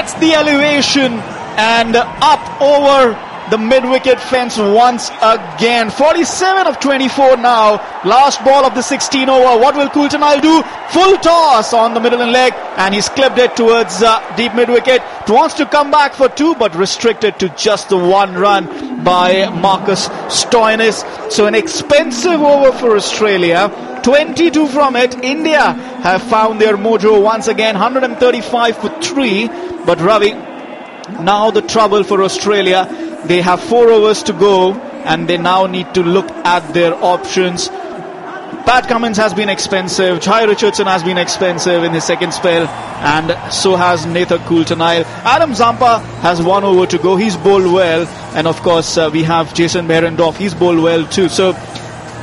gets the elevation and up over the mid-wicket fence once again. 47 of 24 now. Last ball of the 16 over. What will Coulter do? Full toss on the middle and leg, and he's clipped it towards deep mid-wicket. Wants to come back for 2, but restricted to just the 1 run by Marcus Stoinis. So an expensive over for Australia. 22 from it. India have found their mojo once again. 135 for 3. But Ravi, now the trouble for Australia. They have 4 overs to go, and they now need to look at their options. Pat Cummins has been expensive. Jai Richardson has been expensive in his second spell, and so has Nathan Coulter. Adam Zampa has 1 over to go. He's bowled well, and of course we have Jason Behrendorff. He's bowled well too. So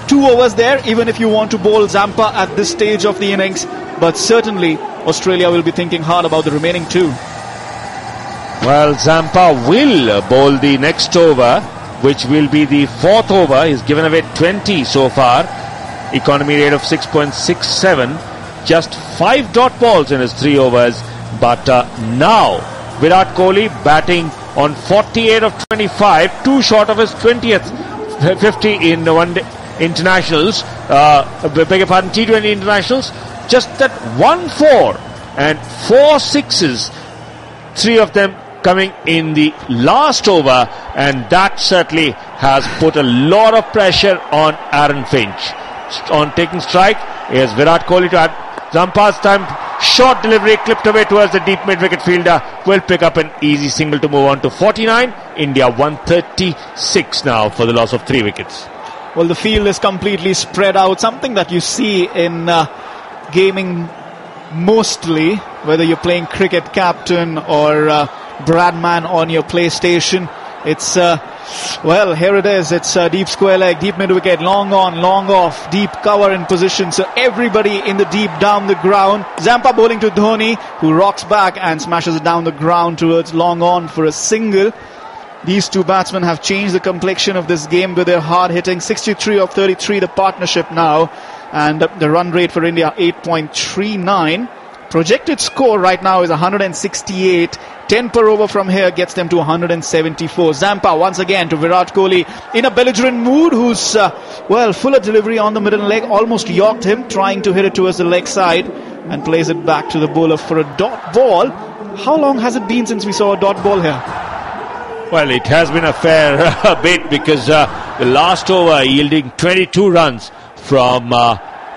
2 overs there, even if you want to bowl Zampa at this stage of the innings. But certainly Australia will be thinking hard about the remaining 2. Well, Zampa will bowl the next over, which will be the 4th over. He's given away 20 so far. Economy rate of 6.67. Just 5 dot balls in his 3 overs. But now, Virat Kohli batting on 48 of 25, 2 short of his 20th 50 in the one-day internationals. Beg your pardon, T20 internationals. Just that 1-4 and 4 sixes. 3 of them coming in the last over, and that certainly has put a lot of pressure on Aaron Finch. On taking strike is Virat Kohli to Zampa's time. Short delivery clipped away towards the deep mid-wicket fielder. Will pick up an easy single to move on to 49. India 136 now for the loss of 3 wickets. Well, the field is completely spread out. Something that you see in gaming mostly, whether you're playing cricket captain or Bradman on your PlayStation. It's well, here it is. It's deep square leg, deep mid wicket, long on, long off, deep cover in position. So everybody in the deep down the ground. Zampa bowling to Dhoni, who rocks back and smashes it down the ground towards long on for a single. These 2 batsmen have changed the complexion of this game with their hard hitting. 63 of 33, the partnership now, and the run rate for India 8.39. Projected score right now is 168. 10 per over from here gets them to 174. Zampa once again to Virat Kohli in a belligerent mood, who's fuller delivery on the middle leg, almost yorked him, trying to hit it towards the leg side, and plays it back to the bowler for a dot ball. How long has it been since we saw a dot ball here? Well, it has been a fair bit, because the last over yielding 22 runs from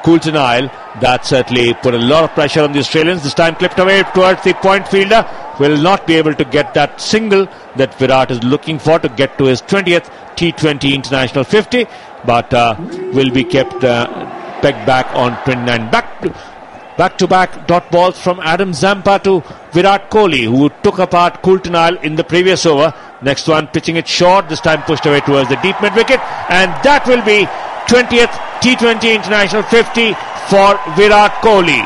Coulter. That certainly put a lot of pressure on the Australians. This time clipped away towards the point fielder. Will not be able to get that single that Virat is looking for to get to his 20th T20 international 50, but will be kept pegged back on 29. Back-to-back dot balls from Adam Zampa to Virat Kohli, who took apart Coulter in the previous over. Next one pitching it short, this time pushed away towards the deep mid-wicket, and that will be 20th T20 international 50 for Virat Kohli.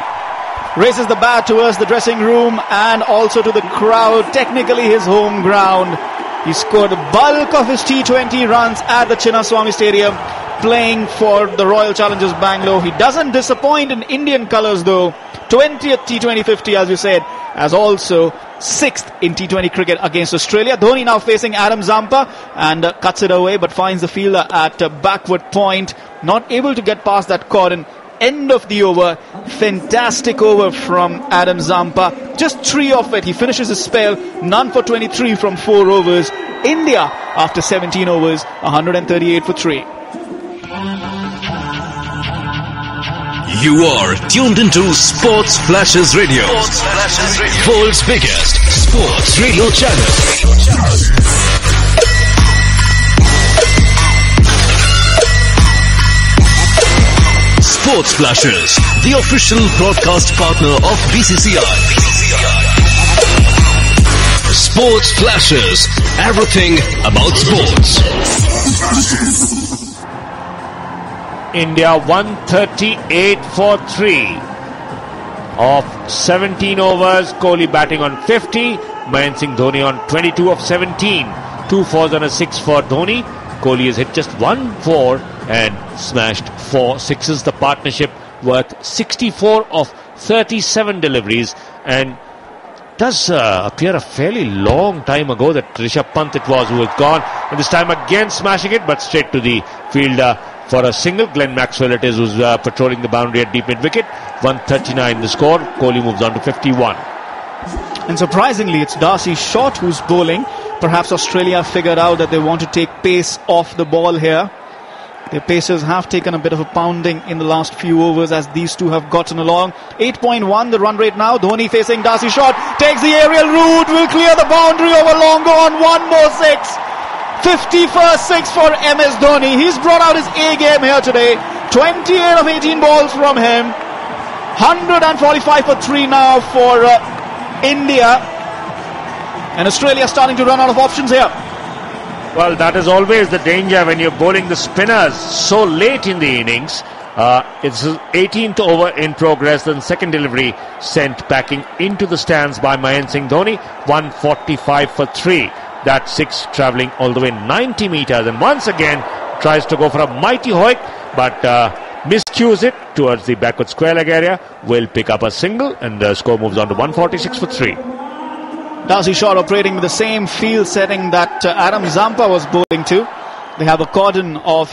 Races the bat towards the dressing room and also to the crowd. Technically his home ground. He scored the bulk of his T20 runs at the Chinnaswamy Stadium, playing for the Royal Challengers Bangalore. He doesn't disappoint in Indian colours though. 20th T20 50, as you said, as also 6th in T20 cricket against Australia. Dhoni now facing Adam Zampa and cuts it away, but finds the fielder at backward point. Not able to get past that cordon. End of the over. Fantastic over from Adam Zampa. Just 3 off it. He finishes his spell. None for 23 from 4 overs. India, after 17 overs, 138 for 3. You are tuned into Sports Flashes Radio. World's biggest sports radio channel. Sports Flashes, the official broadcast partner of BCCI. Sports Flashes, everything about sports. India 138 for 3 of 17 overs. Kohli batting on 50. Mahendra Singh Dhoni on 22 of 17. 2 fours and a 6 for Dhoni. Kohli has hit just 1 4 and smashed 4 sixes. The partnership worth 64 of 37 deliveries, and does appear a fairly long time ago that Rishabh Pant it was who had gone, and this time again smashing it, but straight to the fielder for a single. Glenn Maxwell it is who's patrolling the boundary at deep mid-wicket. 139 the score. Kohli moves on to 51. And surprisingly, it's Darcy Short who's bowling. Perhaps Australia figured out that they want to take pace off the ball here. Their pacers have taken a bit of a pounding in the last few overs as these two have gotten along. 8.1 the run rate now. Dhoni facing Darcy Short. Takes the aerial route. Will clear the boundary over long on. One more six. 51st six for MS Dhoni. He's brought out his A game here today. 28 of 18 balls from him. 145 for 3 now for India. And Australia starting to run out of options here. Well, that is always the danger when you're bowling the spinners so late in the innings. It's his 18th over in progress, then second delivery sent packing into the stands by Mahendra Singh Dhoni. 145 for 3. That 6 travelling all the way 90 metres, and once again tries to go for a mighty hoik, but miscues it towards the backward square leg area. Will pick up a single, and the score moves on to 146 for 3. Darcy Short operating with the same field setting that Adam Zampa was bowling to. They have a cordon of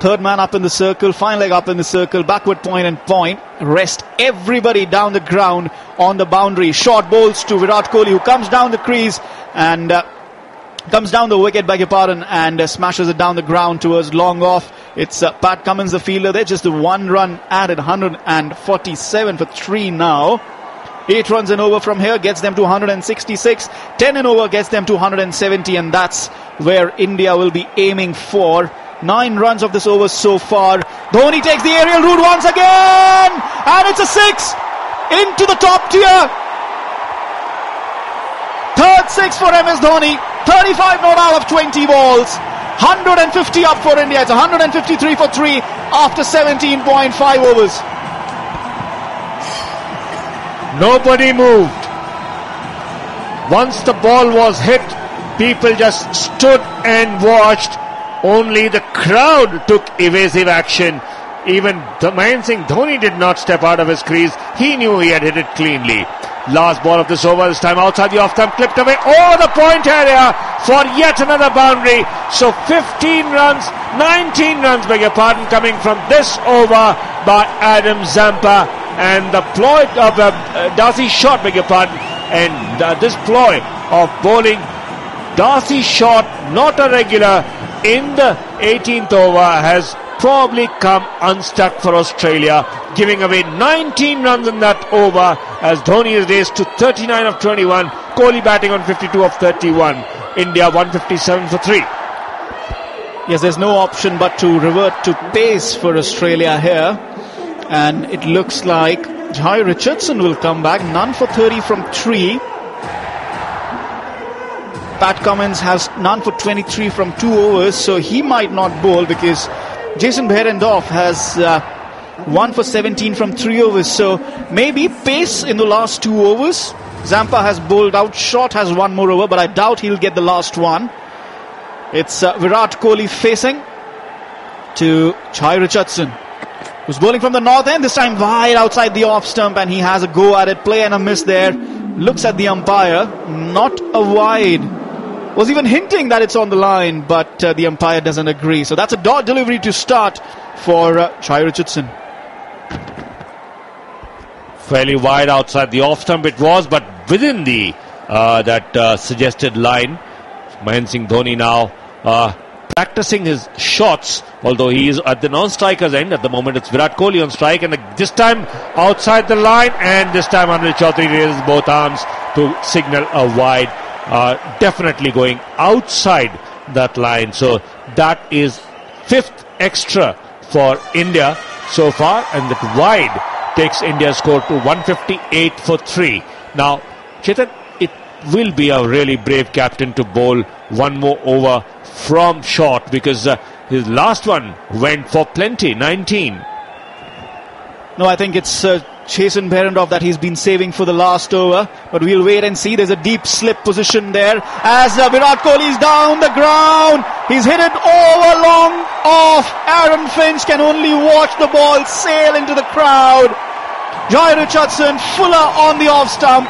third man up in the circle, fine leg up in the circle, backward point and point. Rest everybody down the ground on the boundary. Short bowls to Virat Kohli, who comes down the crease and comes down the wicket, beg your pardon, and smashes it down the ground towards long off. It's Pat Cummins, the fielder. They're just a 1 run added, 147 for 3 now. 8 runs and over from here gets them to 166. 10 and over gets them to 170, and that's where India will be aiming for. 9 runs of this over so far. Dhoni takes the aerial route once again, and it's a 6 into the top tier. Third 6 for MS Dhoni. 35 not out of 20 balls. 150 up for India. It's 153 for 3 after 17.5 overs. Nobody moved. Once the ball was hit, people just stood and watched. Only the crowd took evasive action. Even Mahendra Singh Dhoni did not step out of his crease. He knew he had hit it cleanly. Last ball of this over, this time outside the off-stump, clipped away over the point area for yet another boundary. So 15 runs, 19 runs, beg your pardon, coming from this over by Adam Zampa. And the ploy of Darcy Short, beg your pardon, and this ploy of bowling Darcy Short, not a regular, in the 18th over has probably come unstuck for Australia, giving away 19 runs in that over as Dhoni is raced to 39 of 21. Kohli batting on 52 of 31. India 157 for 3. Yes, there's no option but to revert to pace for Australia here. And it looks like Jai Richardson will come back. None for 30 from 3. Pat Cummins has none for 23 from 2 overs, so he might not bowl because Jason Behrendorff has 1 for 17 from 3 overs. So maybe pace in the last 2 overs. Zampa has bowled out. Short has 1 more over, but I doubt he'll get the last one. It's Virat Kohli facing to Jai Richardson, who's bowling from the north end, this time wide outside the off stump, and he has a go at it. Play and a miss there. Looks at the umpire. Not a wide. Was even hinting that it's on the line, but the umpire doesn't agree. So that's a dot delivery to start for Jai Richardson. Fairly wide outside the off stump it was, but within the that suggested line. Mahendra Singh Dhoni now practicing his shots, although he is at the non-striker's end. At the moment it's Virat Kohli on strike, and this time outside the line, and this time Anil Chaudhary raises both arms to signal a wide. Definitely going outside that line, so that is 5th extra for India so far, and that wide takes India's score to 158 for 3. Now Chetan, it will be a really brave captain to bowl 1 more over from Short, because his last one went for plenty, 19. No, I think it's Jason Behrendorff that he's been saving for the last over, but we'll wait and see. There's a deep slip position there as Virat Kohli is down the ground. He's hit it over long off. Aaron Finch can only watch the ball sail into the crowd. Jai Richardson, Fuller on the off stump.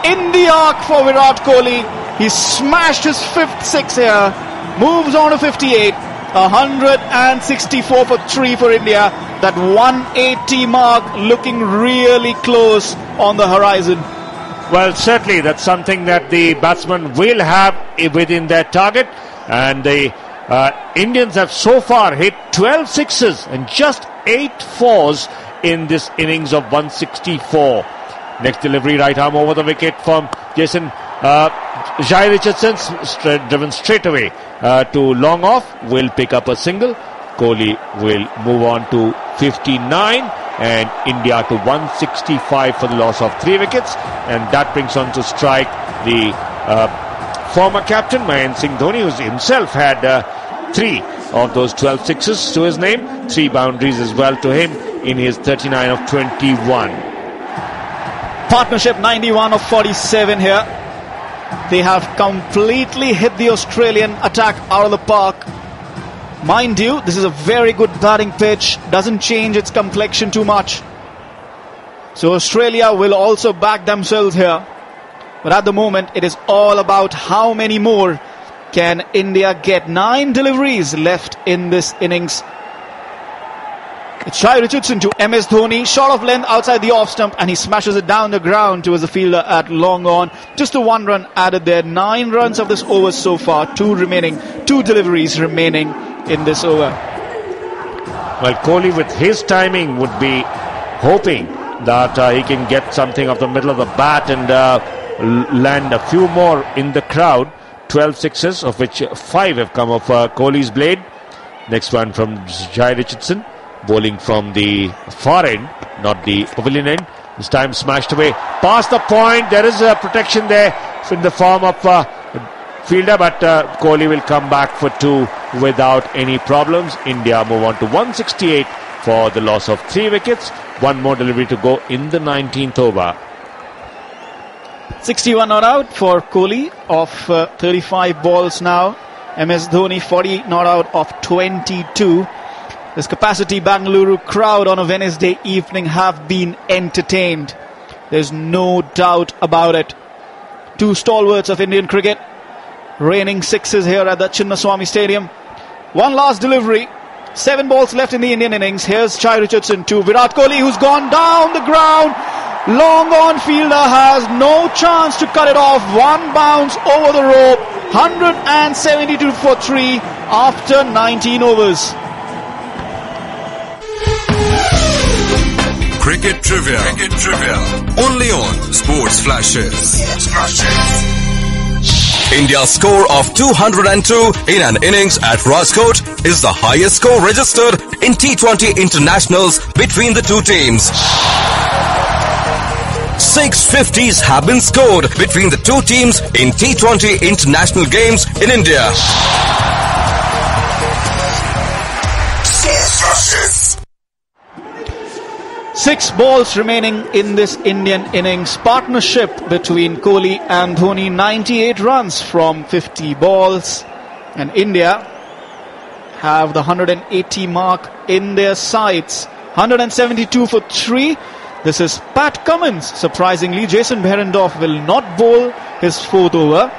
in the arc for Virat Kohli. He smashed his 5th six here. Moves on to 58. 164 for 3 for India. That 180 mark looking really close on the horizon. Well, certainly that's something that the batsmen will have within their target. And the Indians have so far hit 12 sixes and just 8 fours in this innings of 164. Next delivery, right arm over the wicket from Jason Jai Richardson, driven straight away to long off, will pick up a single. Kohli will move on to 59 and India to 165 for the loss of 3 wickets, and that brings on to strike the former captain Mahendra Singh Dhoni, who himself had 3 of those 12 sixes to his name, 3 boundaries as well to him in his 39 of 21. Partnership 91 of 47 here. They have completely hit the Australian attack out of the park. Mind you, this is a very good batting pitch, doesn't change its complexion too much. So Australia will also back themselves here. But at the moment, it is all about how many more can India get. 9 deliveries left in this innings. It's Jai Richardson to MS Dhoni, shot of length outside the off stump, and he smashes it down the ground towards the fielder at long on. Just a 1 run added there. 9 runs of this over so far, 2 deliveries remaining in this over. Well, Kohli with his timing would be hoping that he can get something off the middle of the bat and land a few more in the crowd. 12 sixes, of which 5 have come off Kohli's blade. Next one from Jai Richardson, bowling from the far end, not the pavilion end. This time smashed away past the point. There is a protection there in the form of fielder, but Kohli will come back for 2 without any problems. India move on to 168 for the loss of 3 wickets. 1 more delivery to go in the 19th over. 61 not out for Kohli of 35 balls now. MS Dhoni 40 not out of 22. This capacity Bangalore crowd on a Wednesday evening have been entertained. There's no doubt about it. 2 stalwarts of Indian cricket raining sixes here at the Chinnaswamy Stadium. 1 last delivery. 7 balls left in the Indian innings. Here's Jai Richardson to Virat Kohli, who's gone down the ground. Long on fielder has no chance to cut it off. 1 bounce over the rope. 172 for 3 after 19 overs. Cricket Trivia. Only on Sports Flashes. India's score of 202 in an innings at Rajkot is the highest score registered in T20 internationals between the 2 teams. 650s have been scored between the 2 teams in T20 international games in India. Sports Flashes. 6 balls remaining in this Indian innings. Partnership between Kohli and Dhoni, 98 runs from 50 balls. And India have the 180 mark in their sights. 172 for 3. This is Pat Cummins. Surprisingly, Jason Behrendorff will not bowl his 4th over.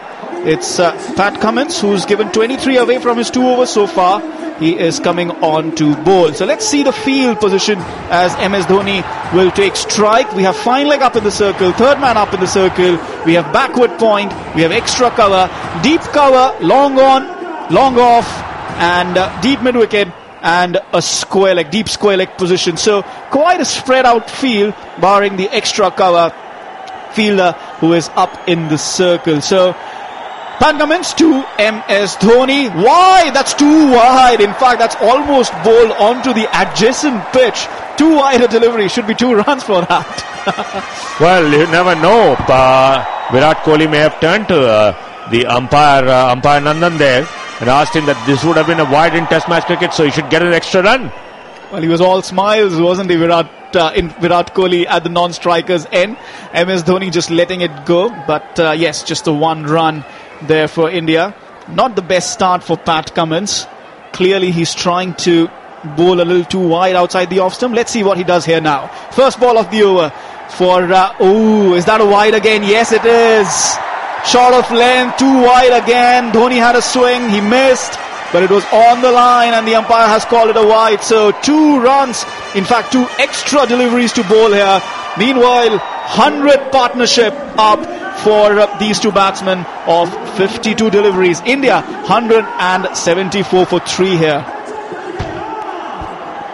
It's Pat Cummins who's given 23 away from his 2 overs so far. He is coming on to bowl. So let's see the field position as MS Dhoni will take strike. We have fine leg up in the circle, 3rd man up in the circle. We have backward point, we have extra cover, deep cover, long on, long off, and deep mid wicket, and a square leg, deep square leg position. So quite a spread out field, barring the extra cover fielder who is up in the circle. So Pat Cummins to MS Dhoni. Wide, that's too wide. In fact, that's almost bowled onto the adjacent pitch. Too wide a delivery. Should be 2 runs for that. Well, you never know. Virat Kohli may have turned to the umpire Nandan there and asked him that this would have been a wide in Test match cricket, so he should get an extra run. Well, he was all smiles, wasn't he, Virat Kohli at the non-strikers end. MS Dhoni just letting it go. But yes, just a 1 run there for India. Not the best start for Pat Cummins. Clearly he's trying to bowl a little too wide outside the off stump. Let's see what he does here now. First ball of the over. for, is that a wide again? Yes, it is. Short of length, too wide again. Dhoni had a swing, he missed, but it was on the line and the umpire has called it a wide. So 2 runs, in fact 2 extra deliveries to bowl here. Meanwhile, 100 partnership up for these 2 batsmen of 52 deliveries. India 174 for 3 here.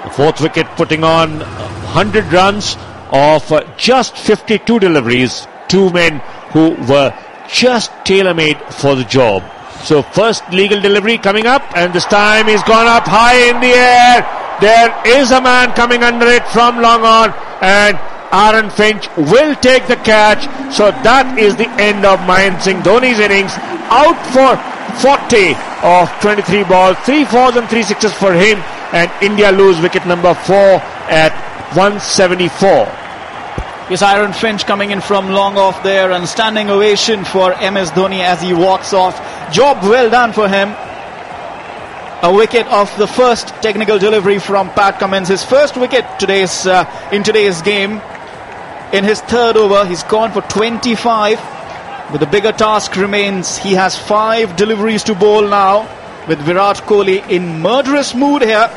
The 4th wicket putting on 100 runs of just 52 deliveries. 2 men who were just tailor-made for the job. So first legal delivery coming up, and this time he's gone up high in the air. There is a man coming under it from long on, and Aaron Finch will take the catch. So that is the end of Mahendra Singh Dhoni's innings. Out for 40 of 23 balls, 3 fours and 3 sixes for him, and India lose wicket number 4 at 174. Yes, Aaron Finch coming in from long off there, and standing ovation for MS Dhoni as he walks off. Job well done for him. A wicket of the first technical delivery from Pat Cummins. His first wicket in today's game. In his 3rd over, he's gone for 25. But the bigger task remains. He has 5 deliveries to bowl now, with Virat Kohli in murderous mood here.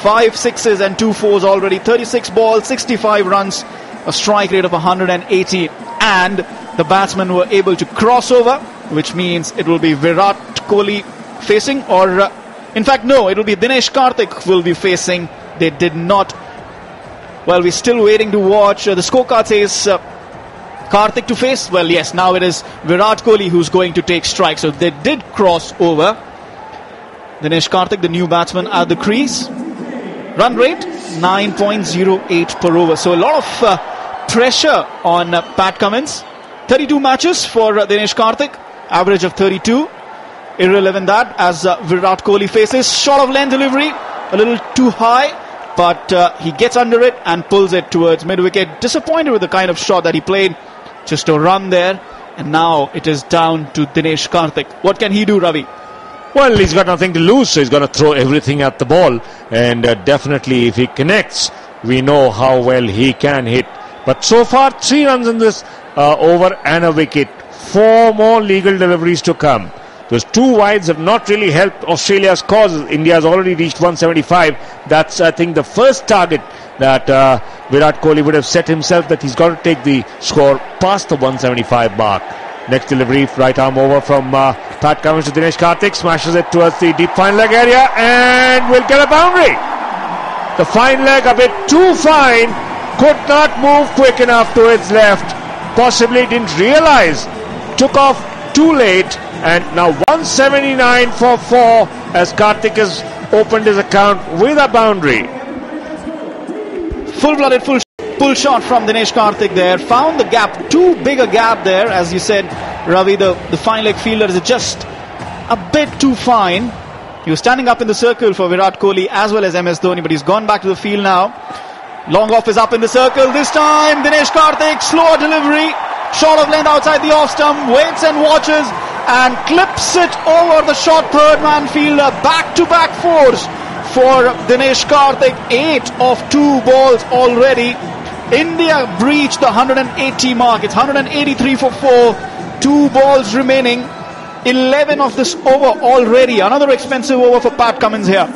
5 sixes and 2 fours already. 36 balls, 65 runs. A strike rate of 180, and the batsmen were able to cross over, which means it will be Virat Kohli facing, or in fact no, it will be Dinesh Karthik will be facing. They did not. Well, we're still waiting to watch. The scorecard says Karthik to face. Well, yes, now it is Virat Kohli who's going to take strike. So they did cross over. Dinesh Karthik, the new batsman at the crease. Run rate 9.08 per over. So a lot of pressure on Pat Cummins. 32 matches for Dinesh Karthik, average of 32. Irrelevant that, as Virat Kohli faces. Short of length delivery, a little too high, but he gets under it and pulls it towards mid-wicket. Disappointed with the kind of shot that he played. Just a run there, and now it is down to Dinesh Karthik. What can he do, Ravi? Well, he's got nothing to lose, so he's going to throw everything at the ball, and definitely if he connects, we know how well he can hit. But so far 3 runs in this over and a wicket. 4 more legal deliveries to come. Those 2 wides have not really helped Australia's cause. India has already reached 175. That's, I think, the first target that Virat Kohli would have set himself, that he's got to take the score past the 175 mark. Next delivery, right arm over from Pat Cummins to Dinesh Karthik, smashes it towards the deep fine leg area and will get a boundary. The fine leg a bit too fine, could not move quick enough to its left, possibly didn't realize, took off too late, and now 179 for 4 as Karthik has opened his account with a boundary. Full-blooded, pull shot from Dinesh Karthik there. Found the gap, too big a gap there. As you said, Ravi, the fine leg fielder is just a bit too fine. He was standing up in the circle for Virat Kohli as well as MS Dhoni, but he's gone back to the field now. Long off is up in the circle. This time, Dinesh Karthik, slower delivery. Short of length outside the off stump. Waits and watches and clips it over the short third man fielder. Back-to-back fours for Dinesh Karthik. 8 of 2 balls already. India breached the 180 mark. It's 183 for 4. 2 balls remaining. 11 of this over already. Another expensive over for Pat Cummins here.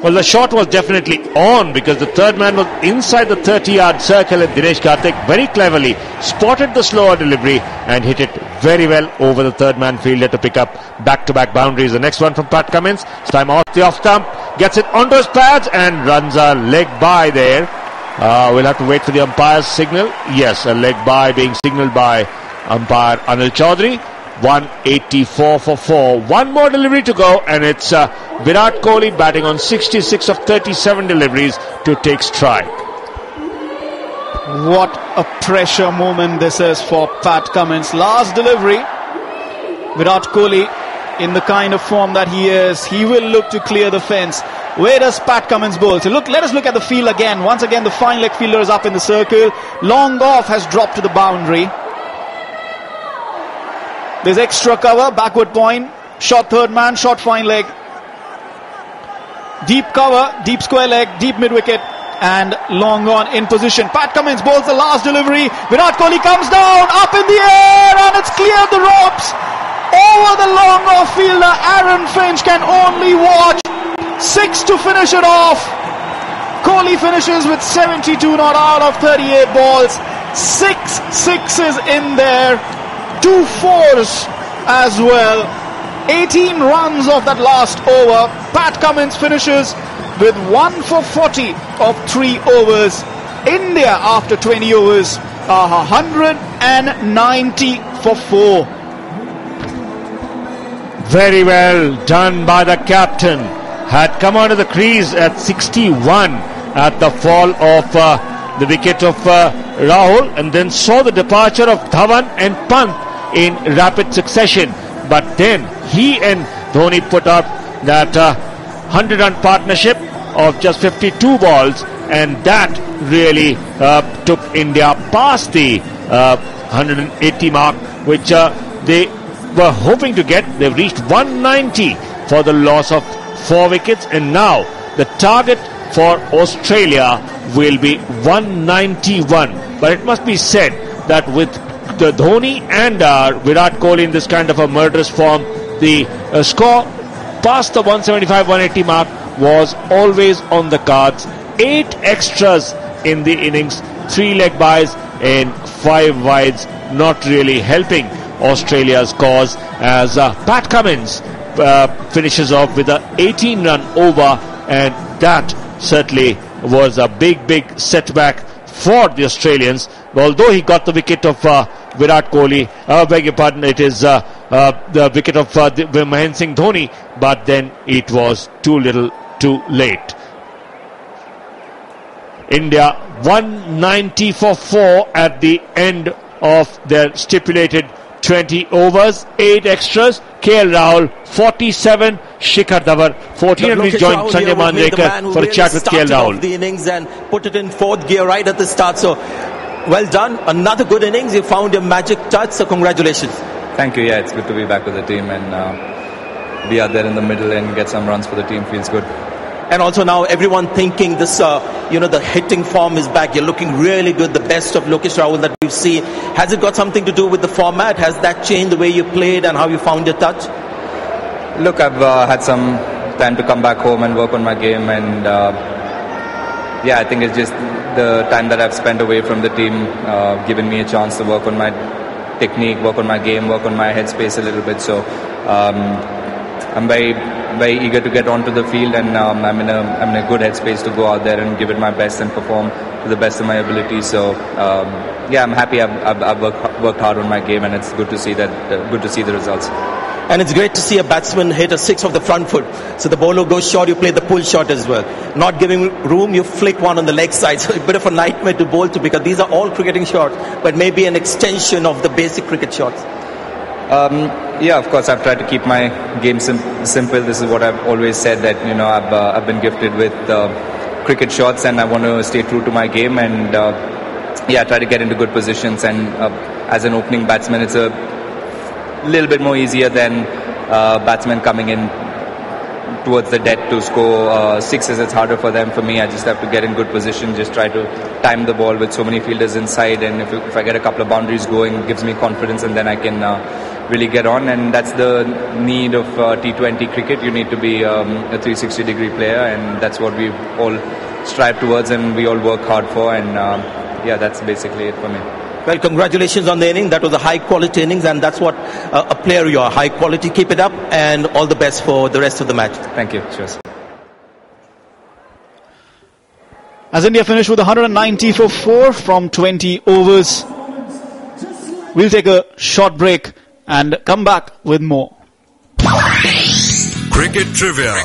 Well, the shot was definitely on because the third man was inside the 30-yard circle, and Dinesh Karthik very cleverly spotted the slower delivery and hit it very well over the third man fielder to pick up back-to-back boundaries. The next one from Pat Cummins, this time off the off stump, gets it onto his pads and runs a leg by there. We'll have to wait for the umpire's signal. Yes, a leg by being signalled by umpire Anil Chaudhary. 184 for 4. 1 more delivery to go, and it's Virat Kohli batting on 66 of 37 deliveries to take strike. What a pressure moment this is for Pat Cummins. Last delivery. Virat Kohli, in the kind of form that he is, he will look to clear the fence. Where does Pat Cummins bowl? So let us look at the field again. Once again, the fine leg fielder is up in the circle. Long off has dropped to the boundary. There's extra cover, backward point, short third man, short fine leg. Deep cover, deep square leg, deep mid-wicket. and long on in position. Pat Cummins bowls the last delivery. Virat Kohli comes down, up in the air, and it's cleared the ropes. Over the long off fielder, Aaron Finch can only watch. 6 to finish it off. Kohli finishes with 72 not out of 38 balls. 6 sixes in there, 2 fours as well. 18 runs off that last over. Pat Cummins finishes with 1 for 40 of 3 overs. India after 20 overs are 190 for 4. Very well done by the captain. Had come onto the crease at 61 at the fall of the wicket of Rahul, and then saw the departure of Dhawan and Pant in rapid succession. But then he and Dhoni put up that 100-run partnership of just 52 balls, and that really took India past the 180 mark, which they were hoping to get. They've reached 190 for the loss of 4 wickets, and now the target for Australia will be 191. But it must be said that with the Dhoni and Virat Kohli in this kind of a murderous form, the score past the 175-180 mark was always on the cards. 8 extras in the innings, 3 leg byes and 5 wides, not really helping Australia's cause, as Pat Cummins finishes off with a 18-run over, and that certainly was a big setback for the Australians. Although he got the wicket of Virat Kohli, beg your pardon, it is the wicket of Mahendra Singh Dhoni, but then it was too little too late. India 190 for 4 at the end of their stipulated 20 overs, 8 extras. KL Rahul 47, Shikhar Dhawan 14, and we joined Sanjay Manjrekar for a chat with KL Rahul. The innings and put it in 4th gear right at the start. So well done, another good innings. You found your magic touch. So congratulations. Thank you. Yeah, it's good to be back with the team and be out there in the middle and get some runs for the team. Feels good. And also now everyone thinking this, the hitting form is back. You're looking really good, the best of Lokesh Rahul that we've seen. Has it got something to do with the format? Has that changed the way you played and how you found your touch? Look, I've had some time to come back home and work on my game, and I think it's just the time that I've spent away from the team given me a chance to work on my technique, work on my game, work on my headspace a little bit. So I'm very eager to get onto the field, and I'm in a good headspace to go out there and give it my best and perform to the best of my ability. So I'm happy. I've worked hard on my game, and it's good to see that. Good to see the results. And it's great to see a batsman hit a 6 off the front foot. So the bowler goes short, you play the pull shot as well. Not giving room, you flick one on the leg side. So a bit of a nightmare to bowl to, because these are all cricketing shots, but maybe an extension of the basic cricket shots. Of course, I've tried to keep my game simple. This is what I've always said, that I've been gifted with cricket shots, and I want to stay true to my game, and try to get into good positions. And as an opening batsman, it's a little bit more easier than batsmen coming in towards the dead to score sixes. It's harder for them. For me, I just have to get in good position, just try to time the ball with so many fielders inside, and if I get a couple of boundaries going, it gives me confidence, and then I can really get on. And that's the need of T20 cricket. You need to be a 360-degree player, and that's what we all strive towards and we all work hard for. And that's basically it for me. Well, congratulations on the inning. That was a high-quality innings, and that's what a player you are. High quality. Keep it up, and all the best for the rest of the match. Thank you. Cheers. As India finished with 190 for 4 from 20 overs, we'll take a short break and come back with more. Cricket Trivia.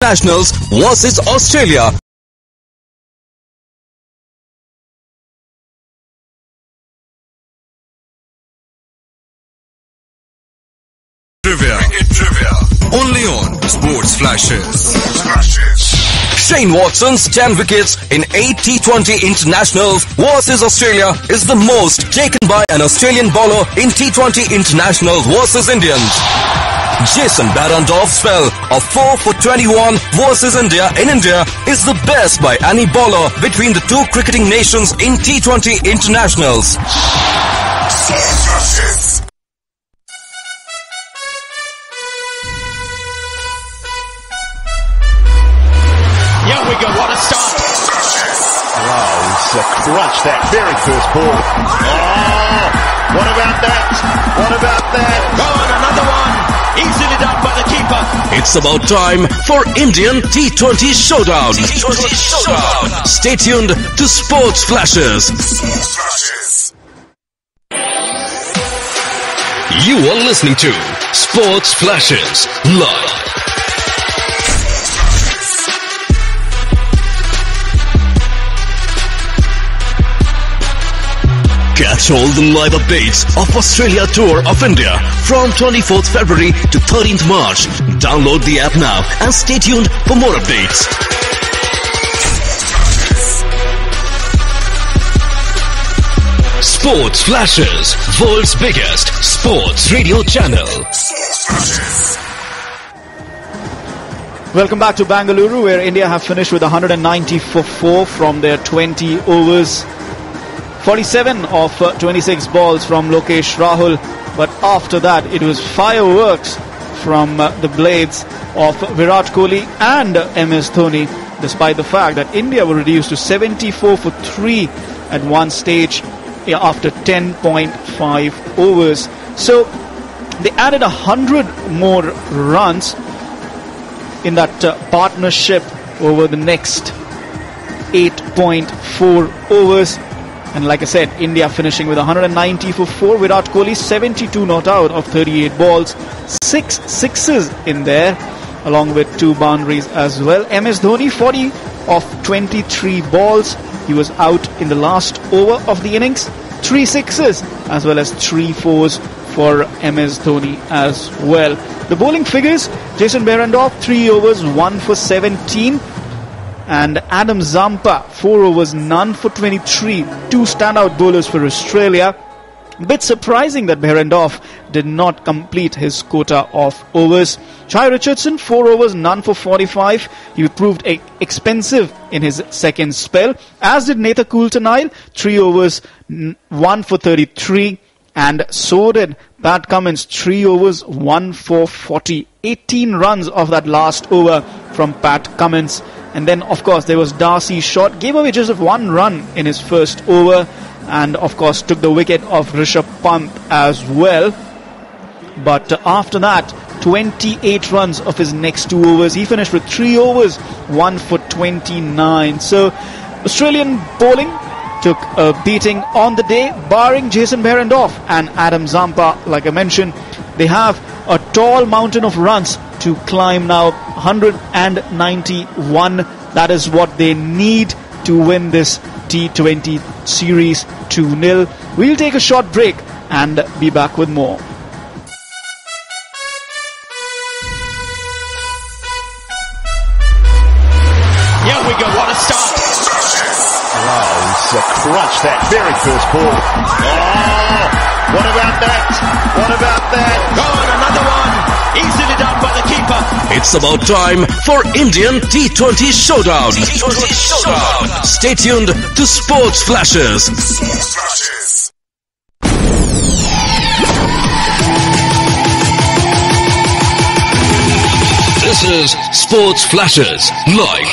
Internationals versus Australia. Trivia. Only on Sports Flashes. Shane Watson's 10 wickets in 8 T20 internationals versus Australia is the most taken by an Australian bowler in T20 internationals versus Indians. Jason Behrendorff's spell of 4 for 21 versus India in India is the best by any bowler between the two cricketing nations in T20 internationals. Here we go, what a start. Wow, he's crushed that very first ball. Oh, what about that? What about that? Oh, and another one. Easily done by the keeper. It's about time for Indian T20 Showdown. Stay tuned to Sports Flashes. You are listening to Sports Flashes Live. Catch all the live updates of Australia Tour of India from 24th February to 13th March. Download the app now and stay tuned for more updates. Sports Flashes, world's biggest sports radio channel. Welcome back to Bangalore, where India have finished with 190 for 4 from their 20 overs. 47 of 26 balls from Lokesh Rahul, but after that it was fireworks from the blades of Virat Kohli and MS Dhoni, despite the fact that India were reduced to 74 for 3 at one stage after 10.5 overs. So they added 100 more runs in that partnership over the next 8.4 overs. And like I said, India finishing with 190 for 4. Virat Kohli 72 not out of 38 balls. 6 sixes in there, along with 2 boundaries as well. MS Dhoni 40 of 23 balls. He was out in the last over of the innings. 3 sixes as well as 3 fours for MS Dhoni as well. The bowling figures: Jason Behrendorff 3 overs 1 for 17. And Adam Zampa 4 overs none for 23. 2 standout bowlers for Australia. A bit surprising that Behrendorff did not complete his quota of overs. Shai Richardson 4 overs none for 45. He proved expensive in his second spell, as did Nathan Coulter-Nile 3 overs 1 for 33. And so did Pat Cummins 3 overs 1 for 40. 18 runs of that last over from Pat Cummins. And then, of course, there was Darcy Short. Gave away just 1 run in his first over. And, of course, took the wicket of Rishabh Pant as well. But after that, 28 runs of his next 2 overs. He finished with 3 overs, 1 for 29. So, Australian bowling took a beating on the day, barring Jason Behrendorff and Adam Zampa. Like I mentioned, they have a tall mountain of runs to climb now. 191. That is what they need to win this T20 series 2-0. We'll take a short break and be back with more. Here we go, what a start. Wow, he's crushed that very first ball. Oh, what about that? What about that? Oh, and another one. Easily done by the keeper. It's about time for Indian T20 Showdown. Stay tuned to Sports Flashes. This is Sports Flashes Live.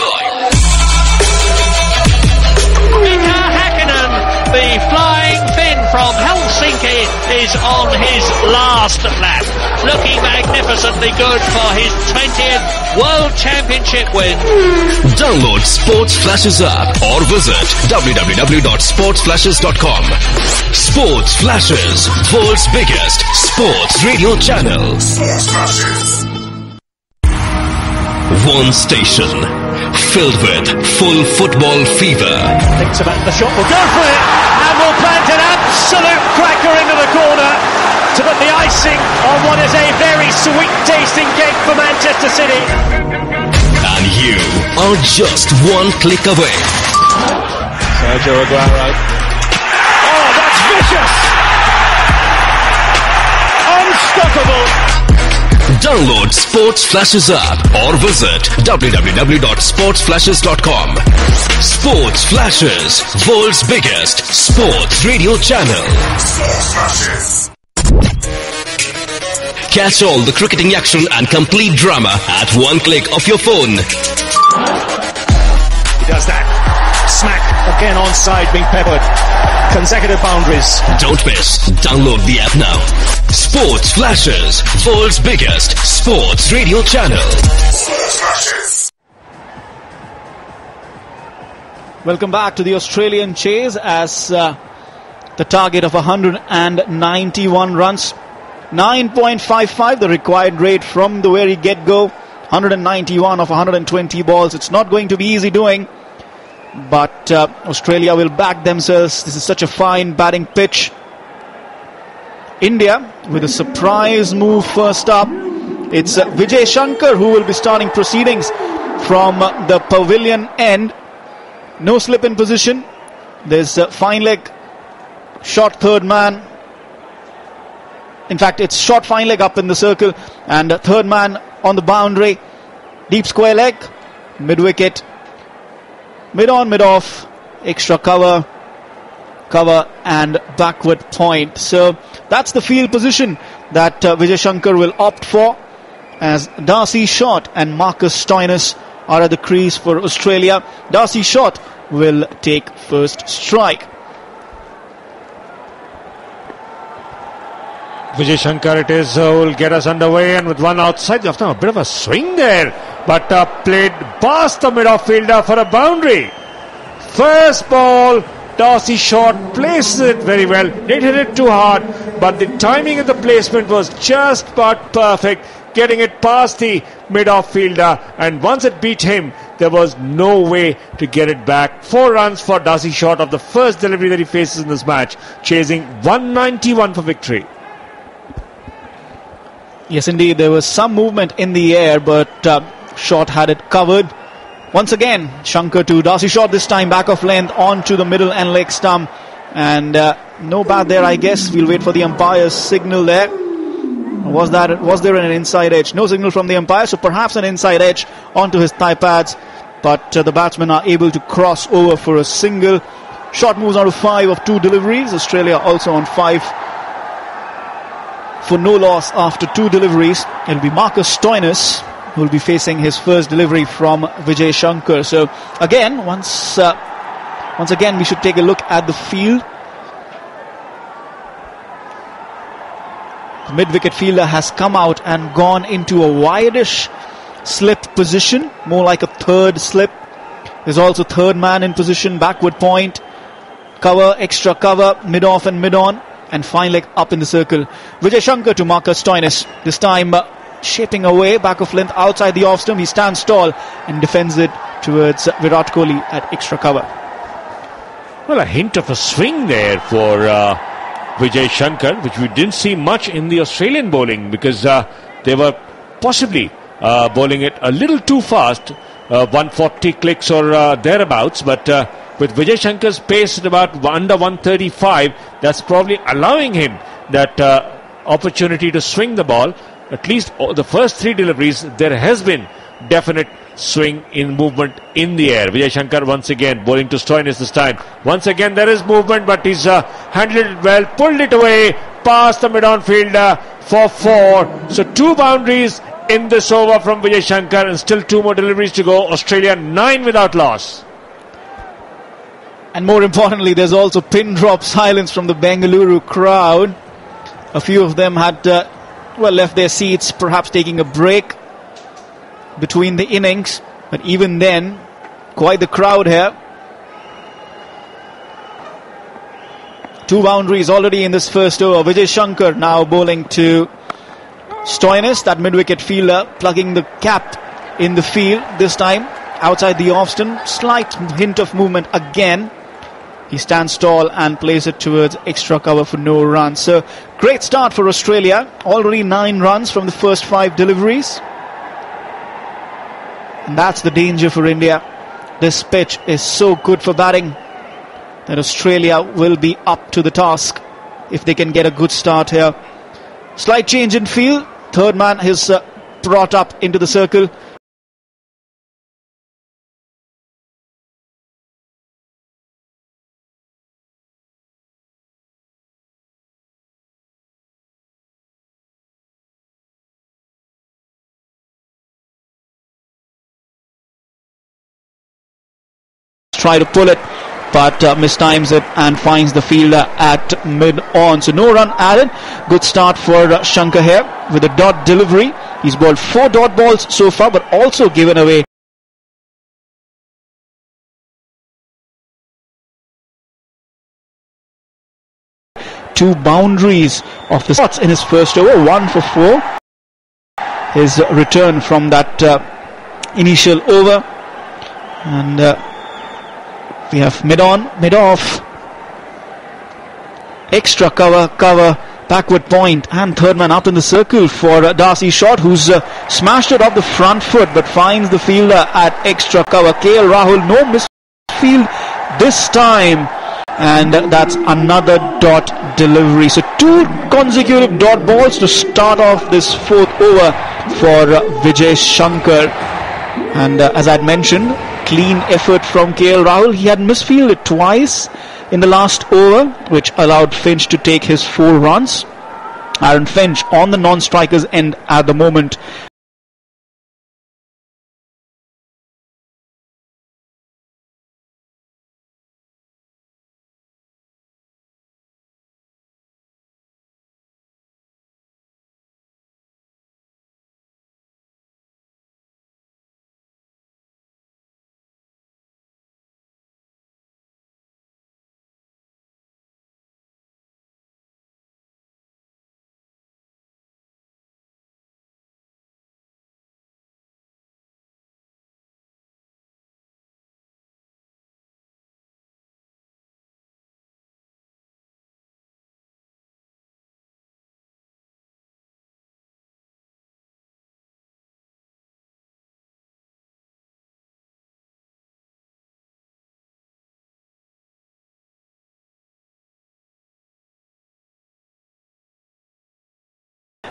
The flying Finn from Helsinki is on his last lap, looking magnificently good for his 20th World Championship win. Download Sports Flashes app or visit www.sportsflashes.com. Sports Flashes, world's biggest sports radio channel. one station filled with full football fever. Thinks about the shot, will go for it, and will plant an absolute cracker into the corner to put the icing on what is a very sweet tasting cake for Manchester City. And you are just one click away. Sergio Aguero. Oh, that's vicious! Unstoppable! Download Sports Flashes app or visit www.sportsflashes.com. Sports Flashes, world's biggest sports radio channel. Sports Flashes. Catch all the cricketing action and complete drama at one click of your phone. He does that. Smack again onside, being peppered. Consecutive boundaries. Don't miss. Download the app now. Sports Flashes, world's biggest sports radio channel. Sports Flashes. Welcome back to the Australian chase as the target of 191 runs. 9.55 the required rate from the very get-go. 191 of 120 balls. It's not going to be easy doing. But Australia will back themselves. This is such a fine batting pitch. India with a surprise move first up. It's Vijay Shankar who will be starting proceedings from the pavilion end. No slip in position. There's a fine leg, short third man. In fact, it's short fine leg up in the circle and third man on the boundary. Deep square leg, mid wicket. Mid on, mid off, extra cover and backward point. So that's the field position that Vijay Shankar will opt for, as Darcy Short and Marcus Stoinis are at the crease for Australia. Darcy Short will take first strike. Vijay Shankar it is, will get us underway, and with one outside, after a bit of a swing there, but played past the mid-off fielder for a boundary. First ball, Darcy Short places it very well. Didn't hit it too hard, but the timing of the placement was just about perfect, getting it past the mid-off fielder, and once it beat him, there was no way to get it back. 4 runs for Darcy Short of the first delivery that he faces in this match, chasing 191 for victory. Yes, indeed, there was some movement in the air, but Short had it covered. Once again, Shankar to Darcy Short, this time back of length onto the middle and leg stump. And no bat there, I guess. We'll wait for the umpire's signal there. Was there an inside edge? No signal from the umpire, so perhaps an inside edge onto his thigh pads. But the batsmen are able to cross over for a single. Short moves on to 5 of 2 deliveries. Australia also on 5 for no loss after 2 deliveries. It'll be Marcus Stoinis who will be facing his first delivery from Vijay Shankar. So again, once again we should take a look at the field. The mid-wicket fielder has come out and gone into a wideish slip position, more like a third slip. There's also third man in position, backward point, cover, extra cover, mid-off and mid-on, and fine leg up in the circle. Vijay Shankar to Marcus Stoinis. This time shaping away, back of length, outside the off stump. He stands tall and defends it towards Virat Kohli at extra cover. Well, a hint of a swing there for Vijay Shankar, which we didn't see much in the Australian bowling, because they were possibly bowling it a little too fast, 140 clicks or thereabouts, but with Vijay Shankar's pace at about under 135, that's probably allowing him that opportunity to swing the ball. At least the first 3 deliveries, there has been definite swing in movement in the air. Vijay Shankar once again bowling to Stoinis this time. Once again there is movement, but he's handled it well, pulled it away past the mid-on fielder for 4. So 2 boundaries in this over from Vijay Shankar, and still 2 more deliveries to go. Australia 9 without loss. And more importantly, there's also pin drop silence from the Bengaluru crowd. A few of them had left their seats, perhaps taking a break between the innings, but even then, quite the crowd here. 2 boundaries already in this first over. Vijay Shankar now bowling to Stoinis, that mid-wicket fielder, plugging the cap in the field. This time outside the off stump, slight hint of movement again. He stands tall and plays it towards extra cover for no runs. So great start for Australia. Already 9 runs from the first 5 deliveries. And that's the danger for India. This pitch is so good for batting that Australia will be up to the task if they can get a good start here. Slight change in field. Third man is brought up into the circle. Try to pull it, but mistimes it and finds the fielder at mid-on. So no run added. Good start for Shankar here with a dot delivery. He's bowled 4 dot balls so far, but also given away 2 boundaries of the shots in his first over. 1 for 4. His return from that initial over. And we have mid-on, mid-off, extra cover, backward point, and third man up in the circle for Darcy Short, who's smashed it off the front foot but finds the fielder at extra cover. KL Rahul, no misfield this time, and that's another dot delivery. So 2 consecutive dot balls to start off this 4th over for Vijay Shankar. And as I'd mentioned, clean effort from KL Rahul. He had misfielded twice in the last over, which allowed Finch to take his 4 runs. Aaron Finch on the non-strikers end at the moment.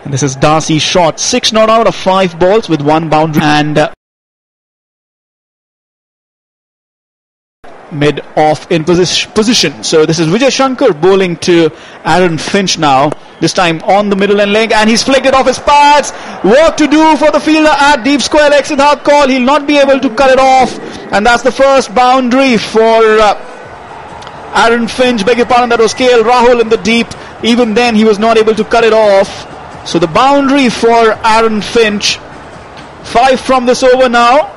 And this is Darcy Short, 6 not out of 5 balls with 1 boundary and mid-off in position. So this is Vijay Shankar bowling to Aaron Finch now. This time on the middle and leg, and he's flicked it off his pads. Work to do for the fielder at deep square leg. Siddharth Kaul, he'll not be able to cut it off, and that's the first boundary for Aaron Finch. Beg your pardon, that was KL Rahul in the deep. Even then he was not able to cut it off. So the boundary for Aaron Finch. 5 from this over now.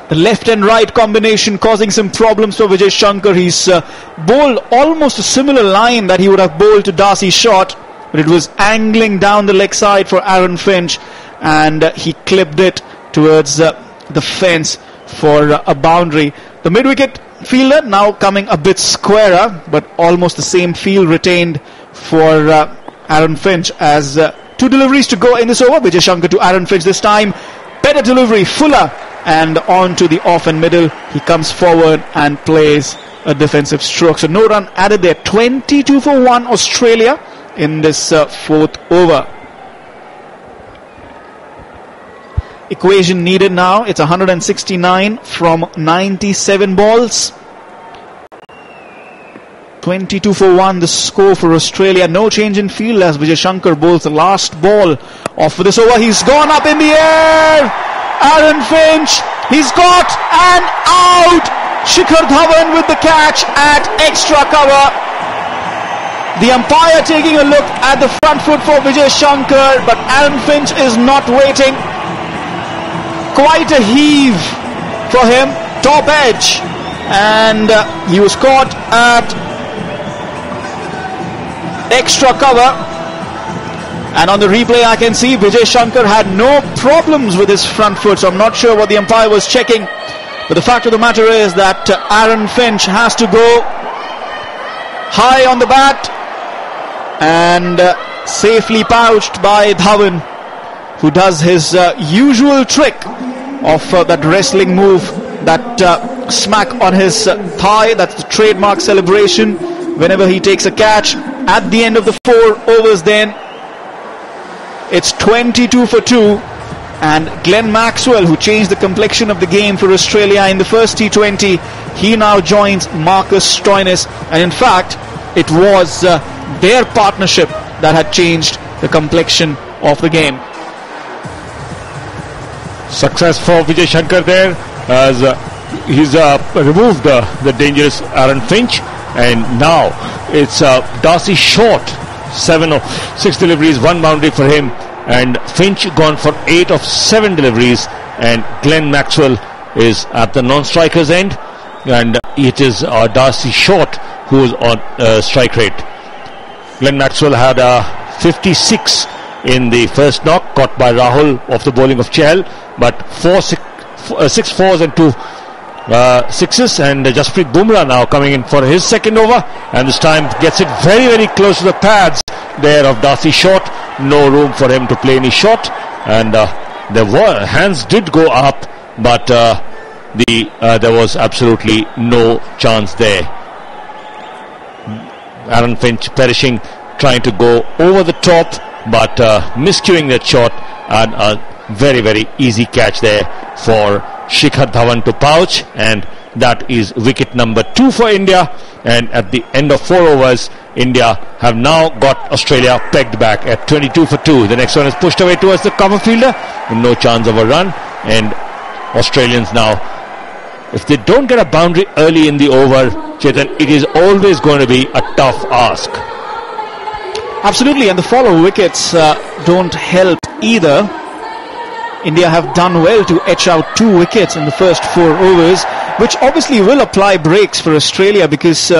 The left and right combination causing some problems for Vijay Shankar. He's bowled almost a similar line that he would have bowled to Darcy Short, but it was angling down the leg side for Aaron Finch, and he clipped it towards the fence for a boundary. The mid-wicket fielder now coming a bit squarer, but almost the same field retained for Aaron Finch as 2 deliveries to go in this over. Vijay Shankar to Aaron Finch this time. Better delivery, fuller, and on to the off and middle. He comes forward and plays a defensive stroke. So no run added there. 22 for 1 Australia in this 4th over. Equation needed now. It's 169 from 97 balls. 22 for 1 the score for Australia. No change in field as Vijay Shankar bowls the last ball off for this over. He's gone up in the air. Aaron Finch, he's got an out. Shikhar Dhawan with the catch at extra cover. The umpire taking a look at the front foot for Vijay Shankar, but Aaron Finch is not waiting. Quite a heave for him, top edge, and he was caught at extra cover. And on the replay I can see Vijay Shankar had no problems with his front foot, so I'm not sure what the umpire was checking. But the fact of the matter is that Aaron Finch has to go high on the bat and safely pouched by Dhawan, who does his usual trick of that wrestling move, that smack on his thigh. That's the trademark celebration whenever he takes a catch. At the end of the 4 overs then, it's 22 for 2. And Glenn Maxwell, who changed the complexion of the game for Australia in the first T20, he now joins Marcus Stoinis. And in fact, it was their partnership that had changed the complexion of the game. Success for Vijay Shankar there, as he's removed the dangerous Aaron Finch, and now it's Darcy Short, 7 of 6 deliveries, 1 boundary for him, and Finch gone for 8 of 7 deliveries, and Glenn Maxwell is at the non-strikers end, and it is Darcy Short who is on strike rate. Glenn Maxwell had 56 in the first knock, caught by Rahul off the bowling of Chahal, but 6 fours and 2 sixes, and Jasprit Bumrah now coming in for his second over, and this time gets it very, very close to the pads there of Darcy Short. No room for him to play any shot, and the hands did go up, but there was absolutely no chance there. Aaron Finch perishing, trying to go over the top, but miscuing that shot, and a very, very easy catch there for Shikhar Dhawan to pouch, and that is wicket number 2 for India. And at the end of 4 overs, India have now got Australia pegged back at 22 for 2. The next one is pushed away towards the cover fielder, no chance of a run, and Australians now, if they don't get a boundary early in the over, Chetan, it is always going to be a tough ask. Absolutely, and the follow wickets don't help either. India have done well to etch out 2 wickets in the first 4 overs, which obviously will apply breaks for Australia, because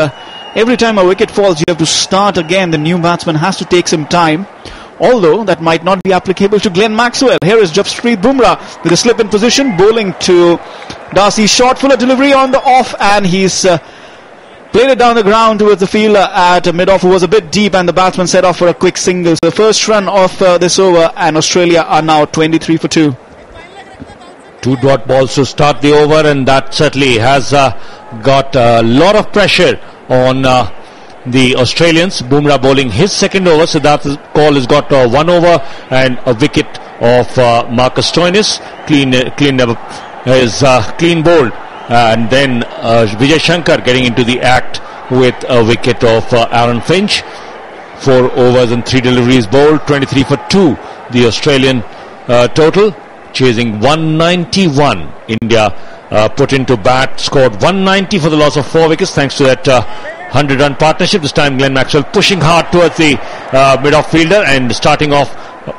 every time a wicket falls you have to start again. The new batsman has to take some time, although that might not be applicable to Glenn Maxwell. Here is Jasprit Bumrah with a slip in position, bowling to Darcy Short. Fuller delivery on the off, and he's played it down the ground towards the fielder at mid-off, who was a bit deep, and the batsman set off for a quick single. So the first run of this over, and Australia are now 23 for 2. 2 dot balls to start the over, and that certainly has got a lot of pressure on the Australians. Bumrah bowling his second over, so that call has got 1 over and a wicket of Marcus Stoinis. Clean bowled. And then Vijay Shankar getting into the act with a wicket of Aaron Finch. 4 overs and 3 deliveries bowled, 23 for 2 the Australian total, chasing 191. India put into bat, scored 190 for the loss of 4 wickets thanks to that 100-run partnership. This time Glenn Maxwell pushing hard towards the mid-off fielder and starting off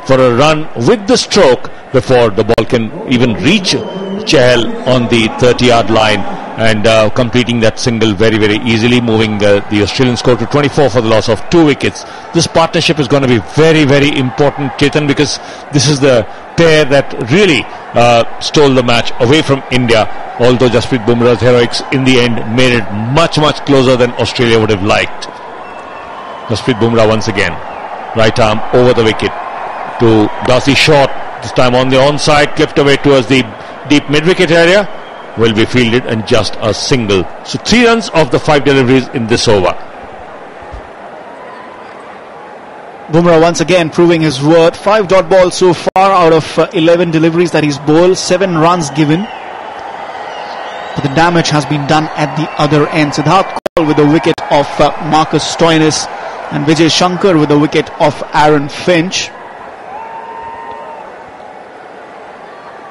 for a run with the stroke before the ball can even reach Chahal on the 30-yard line, and completing that single very, very easily, moving the Australian score to 24 for the loss of 2 wickets. This partnership is going to be very, very important, Chetan, because this is the pair that really stole the match away from India, although Jasprit Bumrah's heroics in the end made it much, much closer than Australia would have liked. Jasprit Bumrah once again, right arm over the wicket to Darcy Short, this time on the onside, clipped away towards the deep mid-wicket area, will be fielded, and just a single. So 3 runs of the 5 deliveries in this over. Bumrah once again proving his worth. 5 dot balls so far out of 11 deliveries that he's bowled, 7 runs given. But the damage has been done at the other end. Siddharth Kaul with the wicket of Marcus Stoinis, and Vijay Shankar with the wicket of Aaron Finch.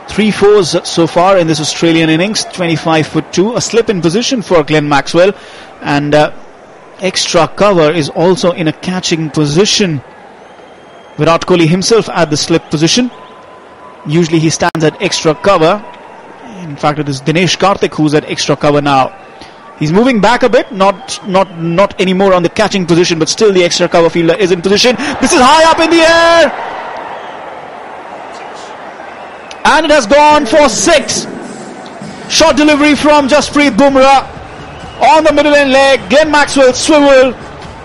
3 fours so far in this Australian innings, 25 for 2. A slip in position for Glenn Maxwell, and extra cover is also in a catching position. Virat Kohli himself at the slip position. Usually he stands at extra cover. In fact, it is Dinesh Karthik who's at extra cover now. He's moving back a bit, not anymore on the catching position, but still the extra cover fielder is in position. This is high up in the air, and it has gone for 6. Short delivery from Jasprit Bumrah on the middle end leg. Glenn Maxwell swivel,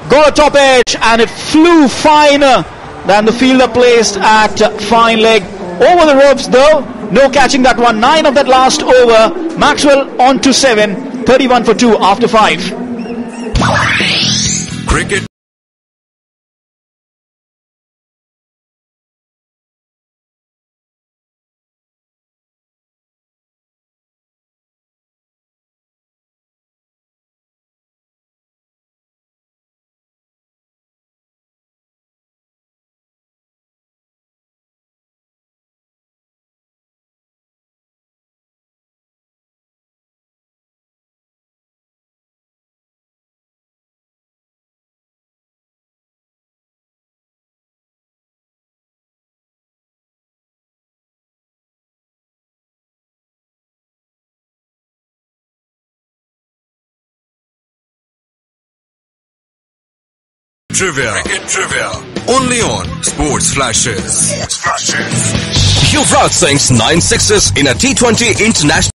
got a top edge, and it flew finer than the fielder placed at fine leg. Over the ropes though, no catching that one. 9 of that last over. Maxwell on to 7, 31 for 2 after 5. Cricket. Trivia. Cricket Trivia. Only on Sports Flashes. Yuvraj Singh's 9 sixes in a T20 international.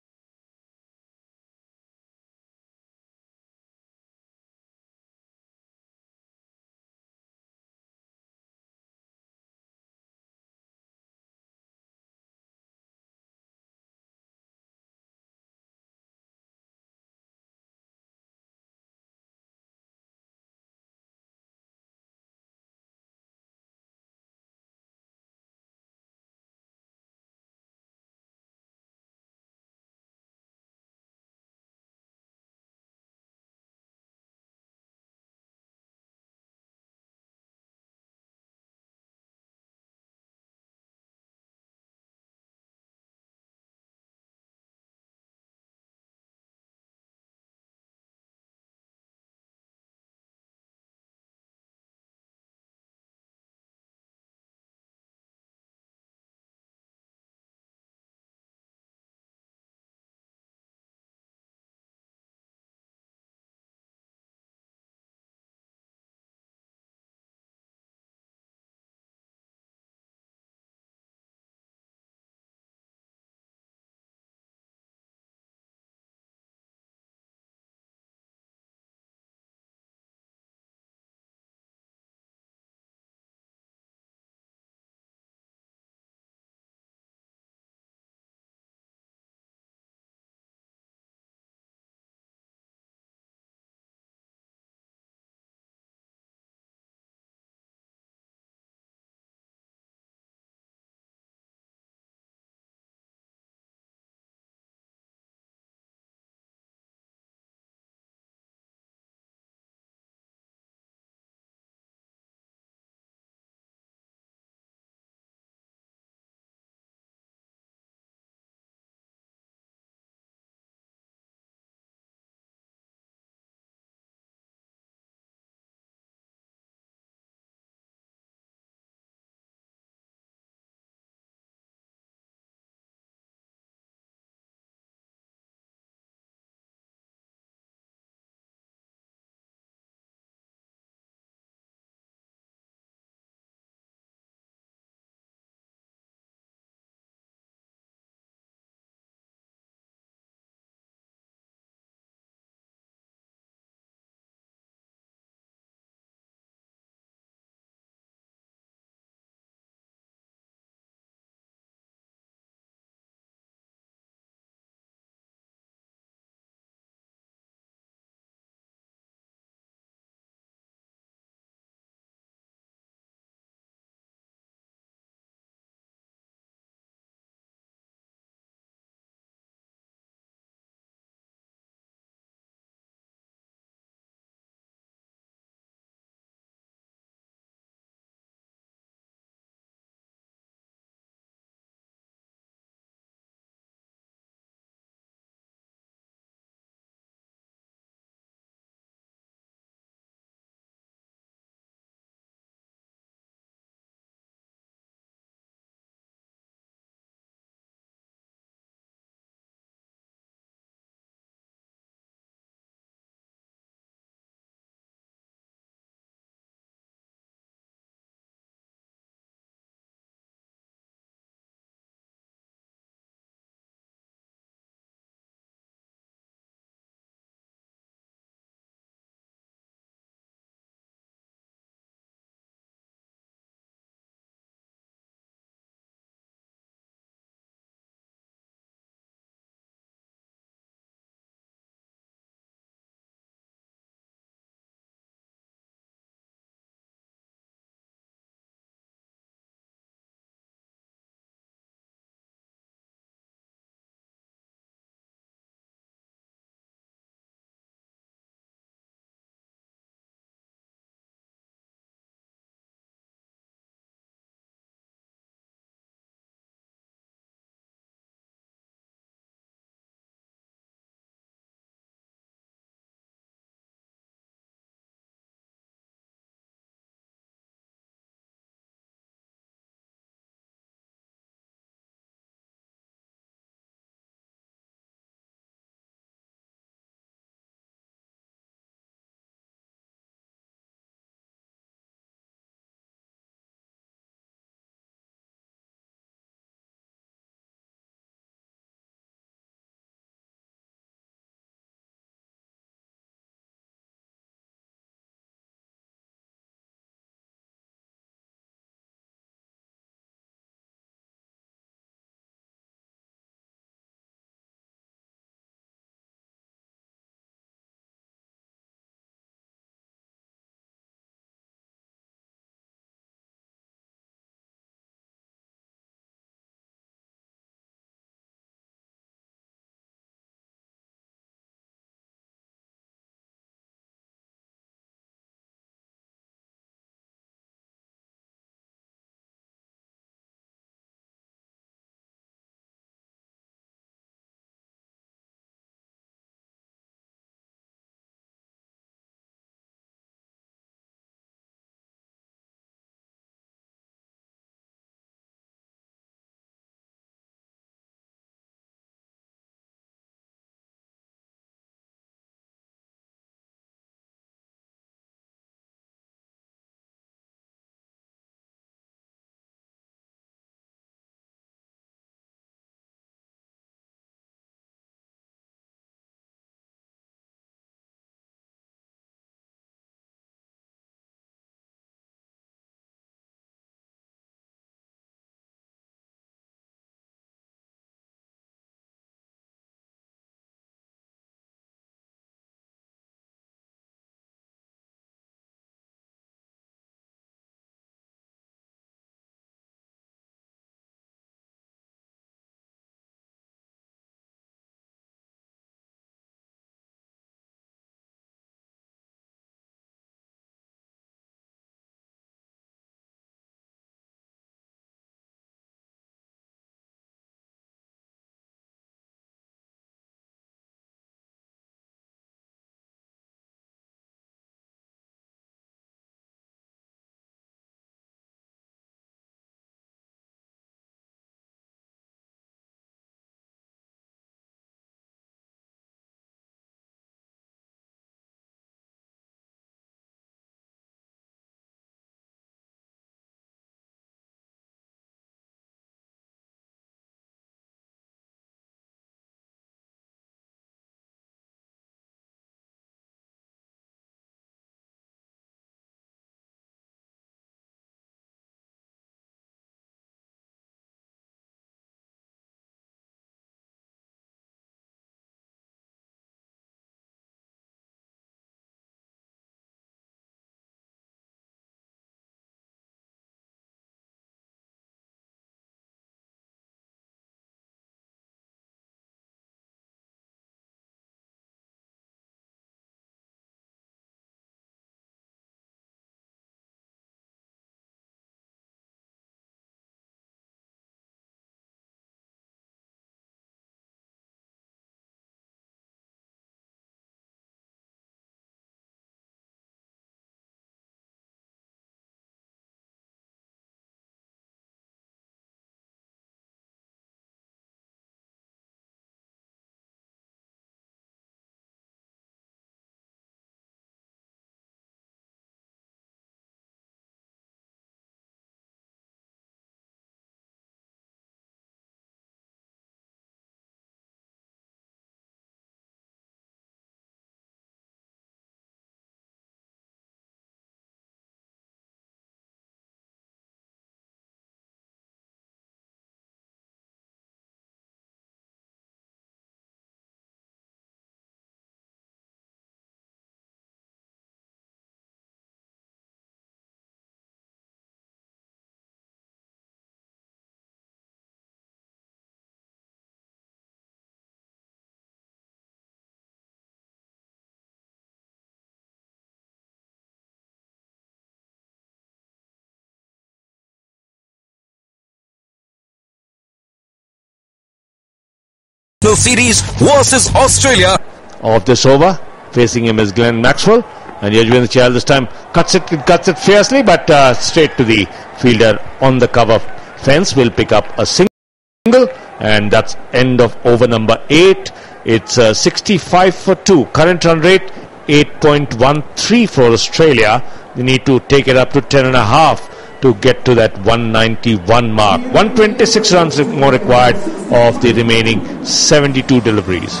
Series versus Australia. Of this over, facing him is Glenn Maxwell, and Yajvendra Chahal this time cuts it fiercely, but straight to the fielder on the cover fence. Will pick up a single, and that's end of over number 8. It's 65 for 2. Current run rate 8.13 for Australia. They need to take it up to 10.5 to get to that 191 mark. 126 runs more required of the remaining 72 deliveries.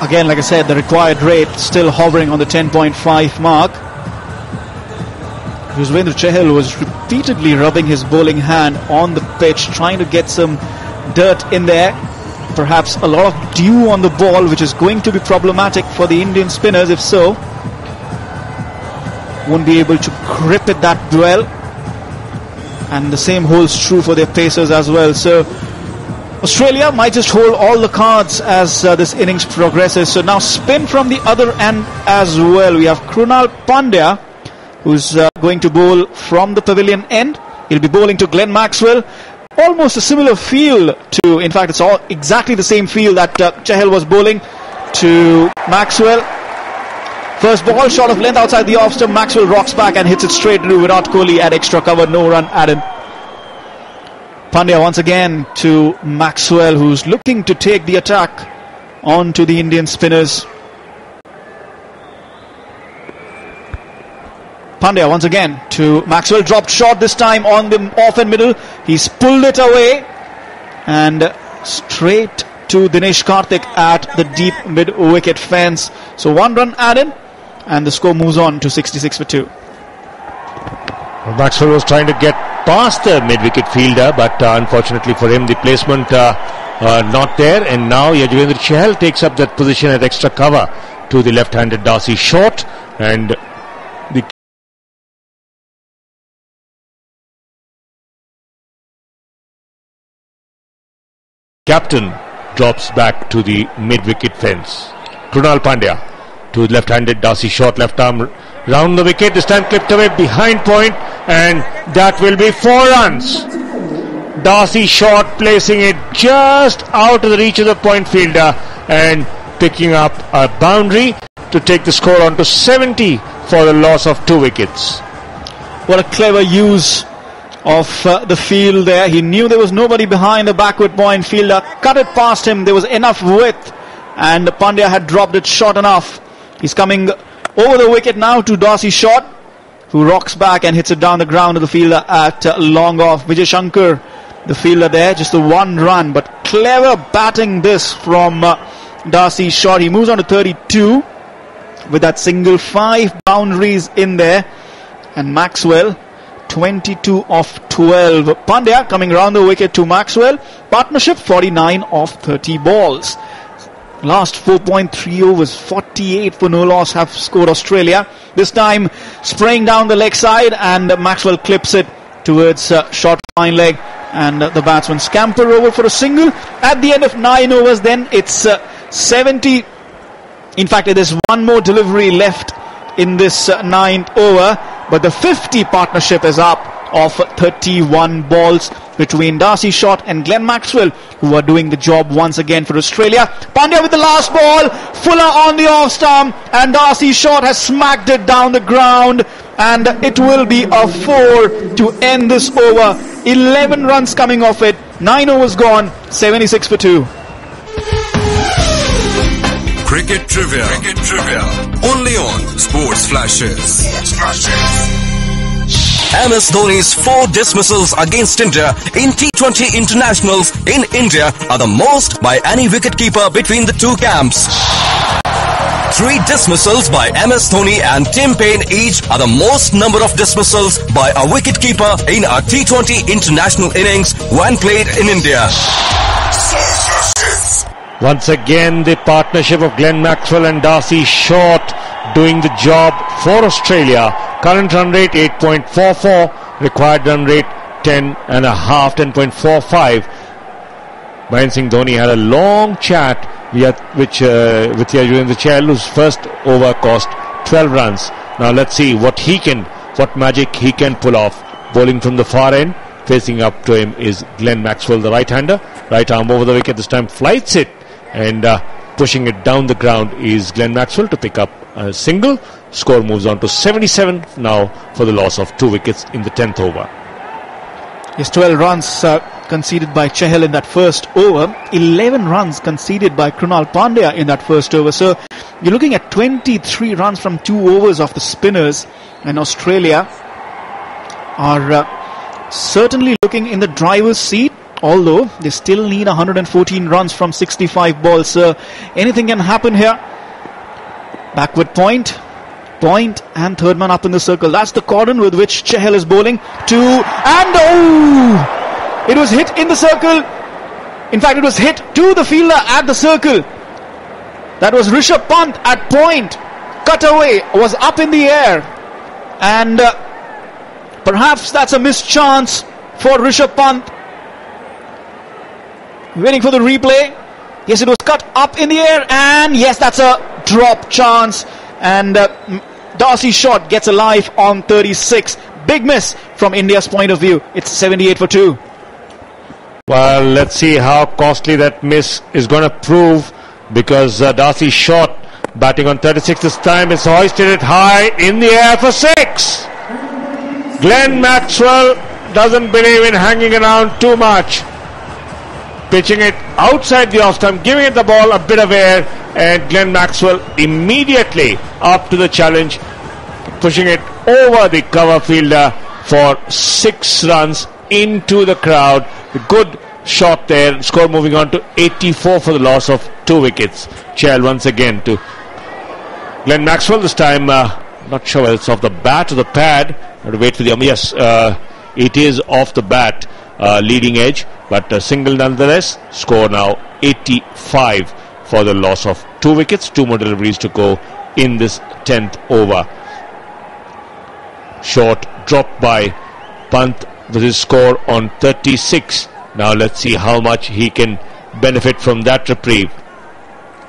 Again, like I said, the required rate still hovering on the 10.5 mark. Yajvendra Chahal was repeatedly rubbing his bowling hand on the pitch, trying to get some dirt in there. Perhaps a lot of dew on the ball, which is going to be problematic for the Indian spinners if so. Won't be able to grip it that well. And the same holds true for their pacers as well. So Australia might just hold all the cards as this innings progresses. So now spin from the other end as well. We have Krunal Pandya, who's going to bowl from the pavilion end. He'll be bowling to Glenn Maxwell. Almost a similar field to, in fact, it's all exactly the same field that Chahal was bowling to Maxwell. First ball, shot of length outside the off stump. Maxwell rocks back and hits it straight to Virat Kohli at extra cover. No run added. Pandya once again to Maxwell, who's looking to take the attack on to the Indian spinners. Pandya once again to Maxwell. Dropped shot this time on the off and middle. He's pulled it away and straight to Dinesh Karthik at the deep mid-wicket fence. So 1 run added, and the score moves on to 66 for 2. Well, Maxwell was trying to get past the mid-wicket fielder, but unfortunately for him, the placement not there. And now Yajvendra Chahal takes up that position at extra cover to the left-handed Darcy Short, and the captain drops back to the mid-wicket fence. Krunal Pandya to left-handed Darcy Short, left arm round the wicket, this time clipped away behind point, and that will be 4 runs. Darcy Short placing it just out of the reach of the point fielder and picking up a boundary to take the score on to 70 for the loss of 2 wickets. What a clever use of the field there. He knew there was nobody behind the backward point fielder, cut it past him. There was enough width, and Pandya had dropped it short enough. He's coming over the wicket now to Darcy Short, who rocks back and hits it down the ground to the fielder at long off. Vijay Shankar, the fielder there, just the 1 run, but clever batting this from Darcy Short. He moves on to 32 with that single, 5 boundaries in there, and Maxwell 22 of 12. Pandya coming round the wicket to Maxwell. Partnership 49 of 30 balls. Last 4.3 overs, 48 for no loss have scored Australia. This time spraying down the leg side, and Maxwell clips it towards short fine leg, and the batsman scamper over for a single. At the end of 9 overs then it's 70. In fact, there's 1 more delivery left in this 9th over, but the 50 partnership is up of 31 balls between Darcy Short and Glenn Maxwell, who are doing the job once again for Australia. Pandya with the last ball, Fuller on the off stump, and Darcy Short has smacked it down the ground, and it will be a 4 to end this over. 11 runs coming off it, 9 overs gone, 76 for 2. Cricket Trivia. Only on Sports Flashes. MS Dhoni's 4 dismissals against India in T20 internationals in India are the most by any wicketkeeper between the 2 camps. 3 dismissals by MS Dhoni and Tim Payne each are the most number of dismissals by a wicketkeeper in a T20 international innings when played in India. Once again, the partnership of Glenn Maxwell and Darcy Short doing the job for Australia. Current run rate 8.44, required run rate 10.45. Mahendra Singh Dhoni had a long chat with Yajvendra Chahal, whose first over cost 12 runs. Now let's see what magic he can pull off. Bowling from the far end, Facing up to him is Glenn Maxwell, the right-hander. Right arm over the wicket this time, flights it, and pushing it down the ground is Glenn Maxwell to pick up a single. Score moves on to 77 now for the loss of 2 wickets in the 10th over. Yes, 12 runs conceded by Chahal in that first over. 11 runs conceded by Krunal Pandya in that first over. So you're looking at 23 runs from 2 overs of the spinners, and Australia are certainly looking in the driver's seat, although they still need 114 runs from 65 balls. So anything can happen here. Backward point, and third man up in the circle. That's the cordon with which Chahal is bowling to, and oh! It was hit in the circle. In fact, it was hit to the fielder at the circle. That was Rishabh Pant at point. Cut away, was up in the air, and perhaps that's a missed chance for Rishabh Pant. Waiting for the replay. Yes, it was cut up in the air, and yes, that's a drop chance, and Darcy's shot gets a life on 36. Big miss from India's point of view. It's 78 for 2. Well, let's see how costly that miss is going to prove, because Darcy's shot, batting on 36 this time, is hoisted it high in the air for 6. Glenn Maxwell doesn't believe in hanging around too much. Pitching it outside the off stump, giving it the ball a bit of air, and Glenn Maxwell immediately up to the challenge, pushing it over the cover fielder for 6 runs into the crowd. A good shot there. Score moving on to 84 for the loss of 2 wickets. Chahal once again to Glenn Maxwell. This time, not sure whether it's off the bat or the pad. I have to wait for the yes, it is off the bat, leading edge, but a single nonetheless. Score now 85 for the loss of 2 wickets. 2 more deliveries to go in this 10th over. Short dropped by Pant with his score on 36. Now let's see how much he can benefit from that reprieve.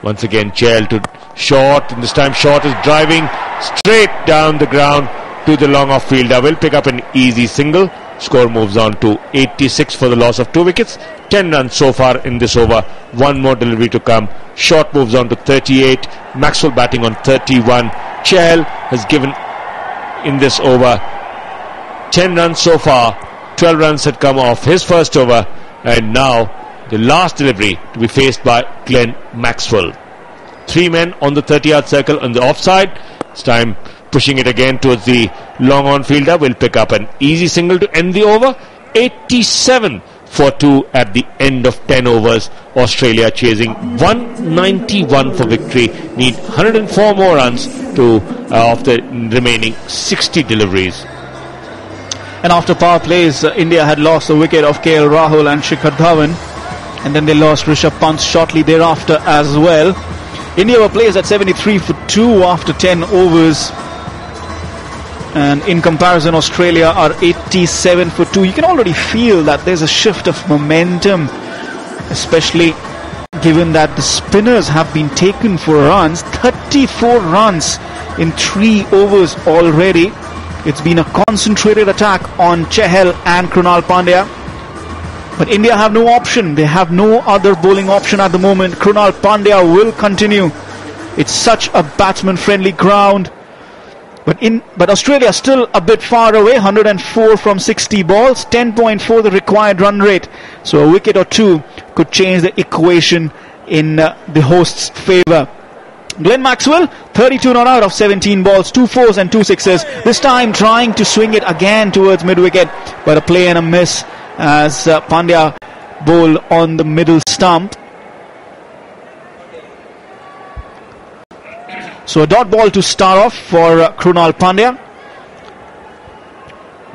Once again, Chahal to short, and this time short is driving straight down the ground to the long off fielder. Will pick up an easy single. Score moves on to 86 for the loss of 2 wickets. 10 runs so far in this over. 1 more delivery to come. Short moves on to 38. Maxwell batting on 31. Chahal has given in this over 10 runs so far. 12 runs had come off his first over, and now the last delivery to be faced by Glenn Maxwell. 3 men on the 30-yard circle on the offside. This time pushing it again towards the long on fielder. Will pick up an easy single to end the over. 87 for 2 at the end of 10 overs. Australia chasing 191 for victory. Need 104 more runs to of the remaining 60 deliveries. And after power plays, India had lost the wicket of KL Rahul and Shikhar Dhawan, and then they lost Rishabh Pant shortly thereafter as well. India were placed at 73 for 2 after 10 overs, and in comparison Australia are 87 for 2. You can already feel that there's a shift of momentum, especially given that the spinners have been taken for runs. 34 runs in 3 overs already. It's been a concentrated attack on Chahal and Krunal Pandya. But India have no option. They have no other bowling option at the moment. Krunal Pandya will continue. It's such a batsman-friendly ground. But Australia still a bit far away. 104 from 60 balls. 10.4 the required run rate. So a wicket or 2 could change the equation in the hosts' favour. Glenn Maxwell, 32 not out of 17 balls, 2 fours and 2 sixes. This time trying to swing it again towards mid-wicket, but a play and a miss as Pandya bowl on the middle stump. So a dot ball to start off for Krunal Pandya.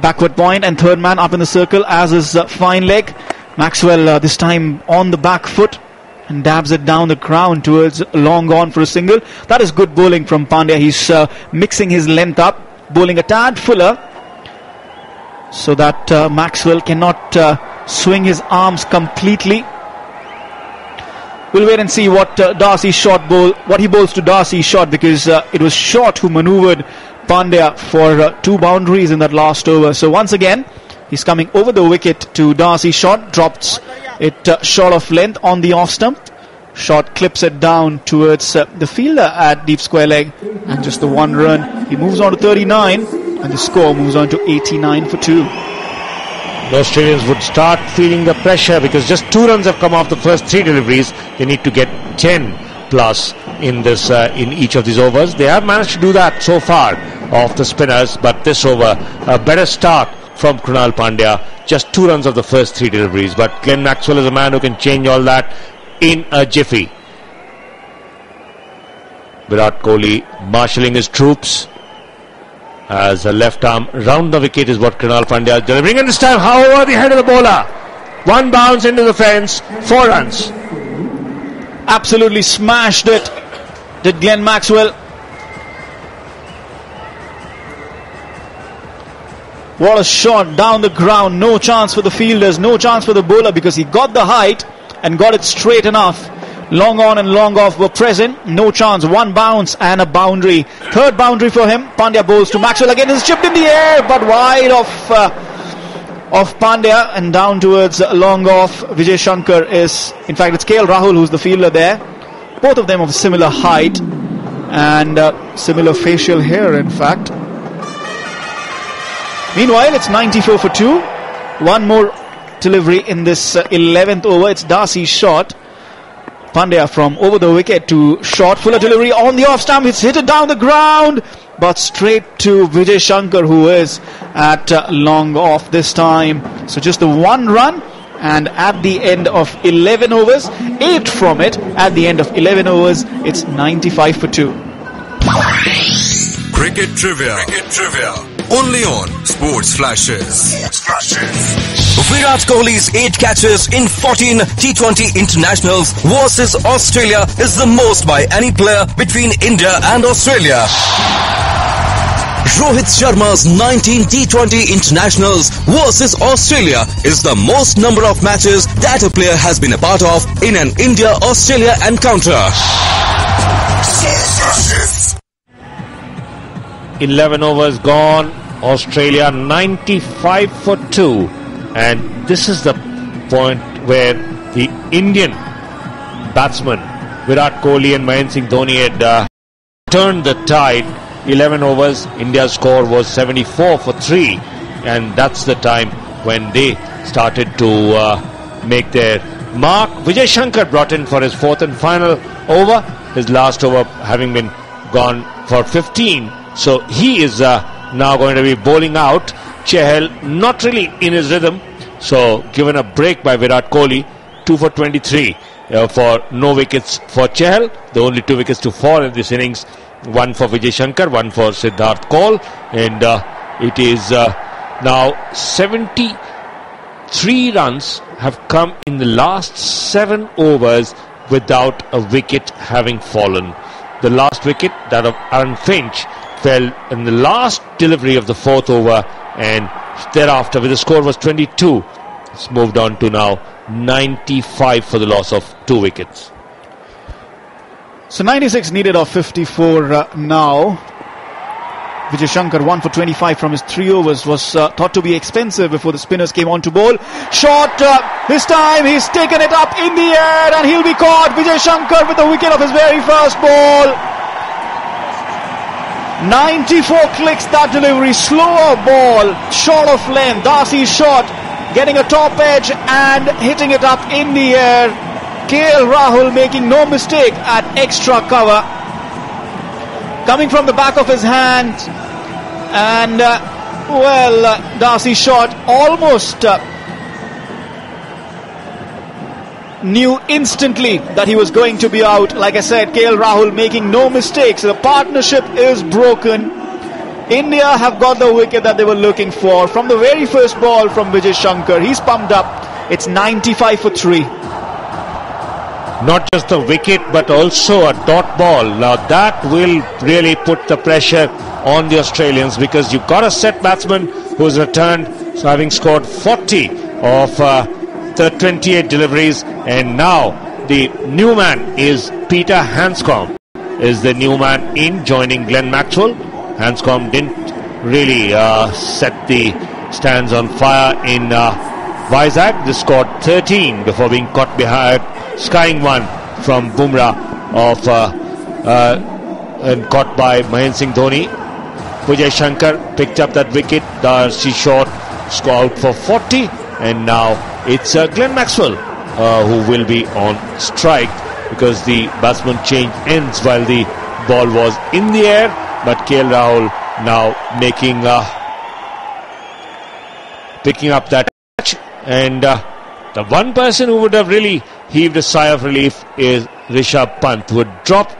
Backward point and third man up in the circle, as is fine leg. Maxwell this time on the back foot and dabs it down the ground towards long on for a single. That is good bowling from Pandya. He's mixing his length up, bowling a tad fuller so that Maxwell cannot swing his arms completely. We'll wait and see what Darcy Short what he bowls to Darcy Short, because it was Short who maneuvered Pandya for 2 boundaries in that last over. So once again, He's coming over the wicket to Darcy Short. Drops it short of length on the off stump. Short clips it down towards the fielder at deep square leg. And just the one run. He moves on to 39. And the score moves on to 89 for 2. The Australians would start feeling the pressure because just 2 runs have come off the first 3 deliveries. They need to get 10 plus in this in each of these overs. They have managed to do that so far off the spinners, but this over a better start from Krunal Pandya. Just 2 runs of the first 3 deliveries, but Glenn Maxwell is a man who can change all that in a jiffy. Virat Kohli marshalling his troops as a left arm round the wicket is what Krunal Pandya is delivering, and this time over the head of the bowler. 1 bounce into the fence, 4 runs. Absolutely smashed it, did Glenn Maxwell. What a shot down the ground. No chance for the fielders, no chance for the bowler because he got the height and got it straight enough. Long on and long off were present. No chance. 1 bounce and a boundary. 3rd boundary for him. Pandya bowls to Maxwell again. It's chipped in the air but wide of Pandya and down towards long off. Vijay Shankar is, in fact it's KL Rahul who's the fielder there. Both of them of similar height and similar facial hair in fact. Meanwhile it's 94 for 2. 1 more delivery in this 11th over. It's Darcy Short. Pandya from over the wicket to Short. Fuller delivery on the off stump. It's hit it down the ground but straight to Vijay Shankar who is at long off this time. So just the 1 run, and at the end of 11 overs, 8 from it at the end of 11 overs, it's 95 for 2. Cricket Trivia. Only on Sports Flashes. Virat Kohli's 8 catches in 14 T20 internationals versus Australia is the most by any player between India and Australia. Rohit Sharma's 19 T20 internationals versus Australia is the most number of matches that a player has been a part of in an India-Australia encounter. 11 overs gone. Australia 95 for 2. And this is the point where the Indian batsmen Virat Kohli and Mahendra Singh Dhoni had turned the tide. 11 overs, India's score was 74 for 3. And that's the time when they started to make their mark. Vijay Shankar brought in for his 4th and final over. His last over having been gone for 15. So he is now going to be bowling out. Chahal not really in his rhythm, so given a break by Virat Kohli. 2 for 23 for no wickets for Chahal. The only 2 wickets to fall in this innings. 1 for Vijay Shankar, 1 for Siddharth Kaul, and it is now 73 runs have come in the last 7 overs without a wicket having fallen. The last wicket, that of Aaron Finch, fell in the last delivery of the 4th over, and thereafter, with the score was 22, it's moved on to now 95 for the loss of 2 wickets. So 96 needed of 54 now. Vijay Shankar 1 for 25 from his 3 overs was thought to be expensive before the spinners came on to bowl. Short, this time he's taken it up in the air and he'll be caught. Vijay Shankar with the wicket of his very first ball. 94 clicks that delivery, slower ball, short of length. Darcy Short getting a top edge and hitting it up in the air. KL Rahul making no mistake at extra cover. Coming from the back of his hand, and Darcy Short almost knew instantly that he was going to be out. Like I said, KL Rahul making no mistakes. The partnership is broken. India have got the wicket that they were looking for from the very first ball from Vijay Shankar. He's pumped up. It's 95 for 3. Not just the wicket but also a dot ball. Now that will really put the pressure on the Australians, because you've got a set batsman who's returned, so having scored 40 of the 28 deliveries, and now the new man is Peter Hanscom is the new man in, joining Glenn Maxwell. Hanscom didn't really set the stands on fire in Vizag. They scored 13 before being caught behind, skying one from Bumrah and caught by Mahendra Singh Dhoni. Vijay Shankar picked up that wicket. Darcy Short scored out for 40, and now it's Glenn Maxwell who will be on strike, because the batsman change ends while the ball was in the air. But KL Rahul now picking up that catch, and the one person who would have really heaved a sigh of relief is Rishabh Pant, who had dropped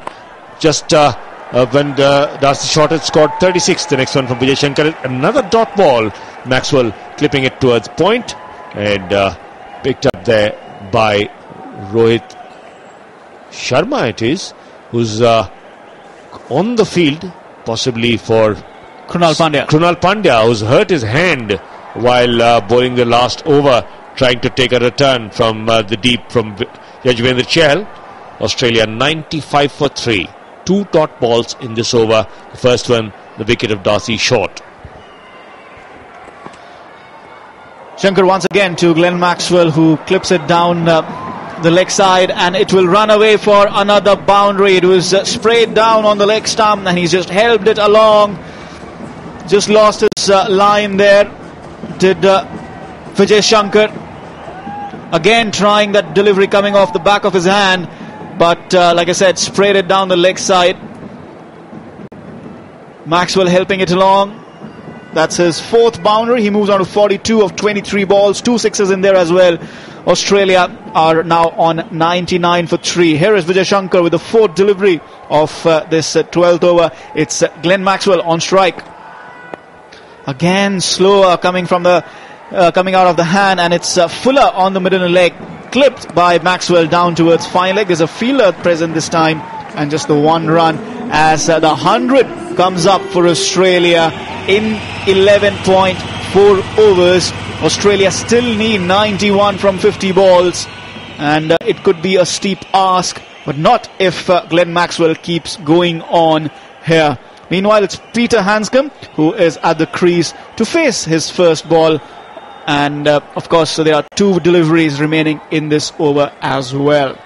just when Darcy Short had scored 36. The next one from Vijay Shankar, another dot ball. Maxwell clipping it towards point, and picked up there by Rohit Sharma, it is, who's on the field, possibly for Krunal Pandya, who's hurt his hand while bowling the last over, trying to take a return from the deep from Yajvendra Chahal. Australia 95 for 3. 2 dot balls in this over. The first one, the wicket of Darcy Short. Shankar once again to Glenn Maxwell, who clips it down the leg side, and it will run away for another boundary. It was sprayed down on the leg stump, and he's just helped it along. Just lost his line there. Did Vijay Shankar. Again trying that delivery coming off the back of his hand, but like I said, sprayed it down the leg side. Maxwell helping it along. That's his 4th boundary. He moves on to 42 of 23 balls, 2 sixes in there as well. Australia are now on 99 for 3. Here is Vijay Shankar with the 4th delivery of this 12th over. It's Glenn Maxwell on strike. Again slower coming from the coming out of the hand, and it's Fuller on the middle leg, clipped by Maxwell down towards fine leg. There's a fielder present this time, and just the 1 run as the 100 comes up for Australia in 11.4 overs. Australia still need 91 from 50 balls, and it could be a steep ask, but not if Glenn Maxwell keeps going on here. Meanwhile, it's Peter Hanscom who is at the crease to face his first ball, and of course there are 2 deliveries remaining in this over as well.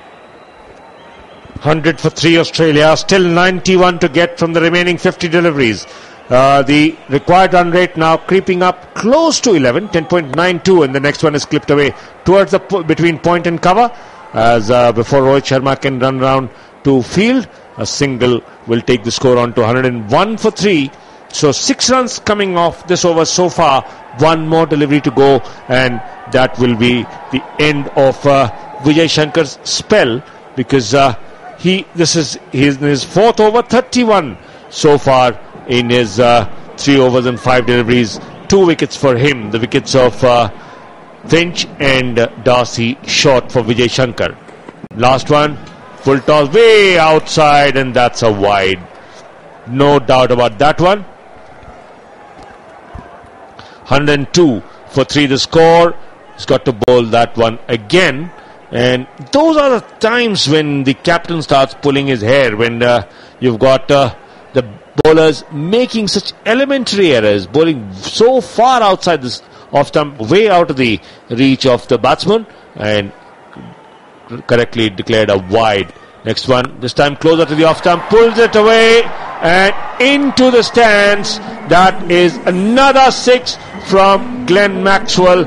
100 for 3 Australia, still 91 to get from the remaining 50 deliveries. The required run rate now creeping up close to 11, 10.92, and the next one is clipped away towards the between point and cover, as before Rohit Sharma can run round to field. A single will take the score on to 101 for 3. So 6 runs coming off this over so far. 1 more delivery to go, and that will be the end of Vijay Shankar's spell, because this is his 4th over, 31 so far in his 3 overs and 5 deliveries. 2 wickets for him, the wickets of Finch and Darcy Short for Vijay Shankar. Last one, full toss way outside, and that's a wide. No doubt about that one. 102 for 3 the score. He's got to bowl that one again. And those are the times when the captain starts pulling his hair, when you've got the bowlers making such elementary errors, bowling so far outside this off stump, way out of the reach of the batsman, and correctly declared a wide. Next one, this time closer to the off stump, pulls it away and into the stands. That is another 6 from Glenn Maxwell.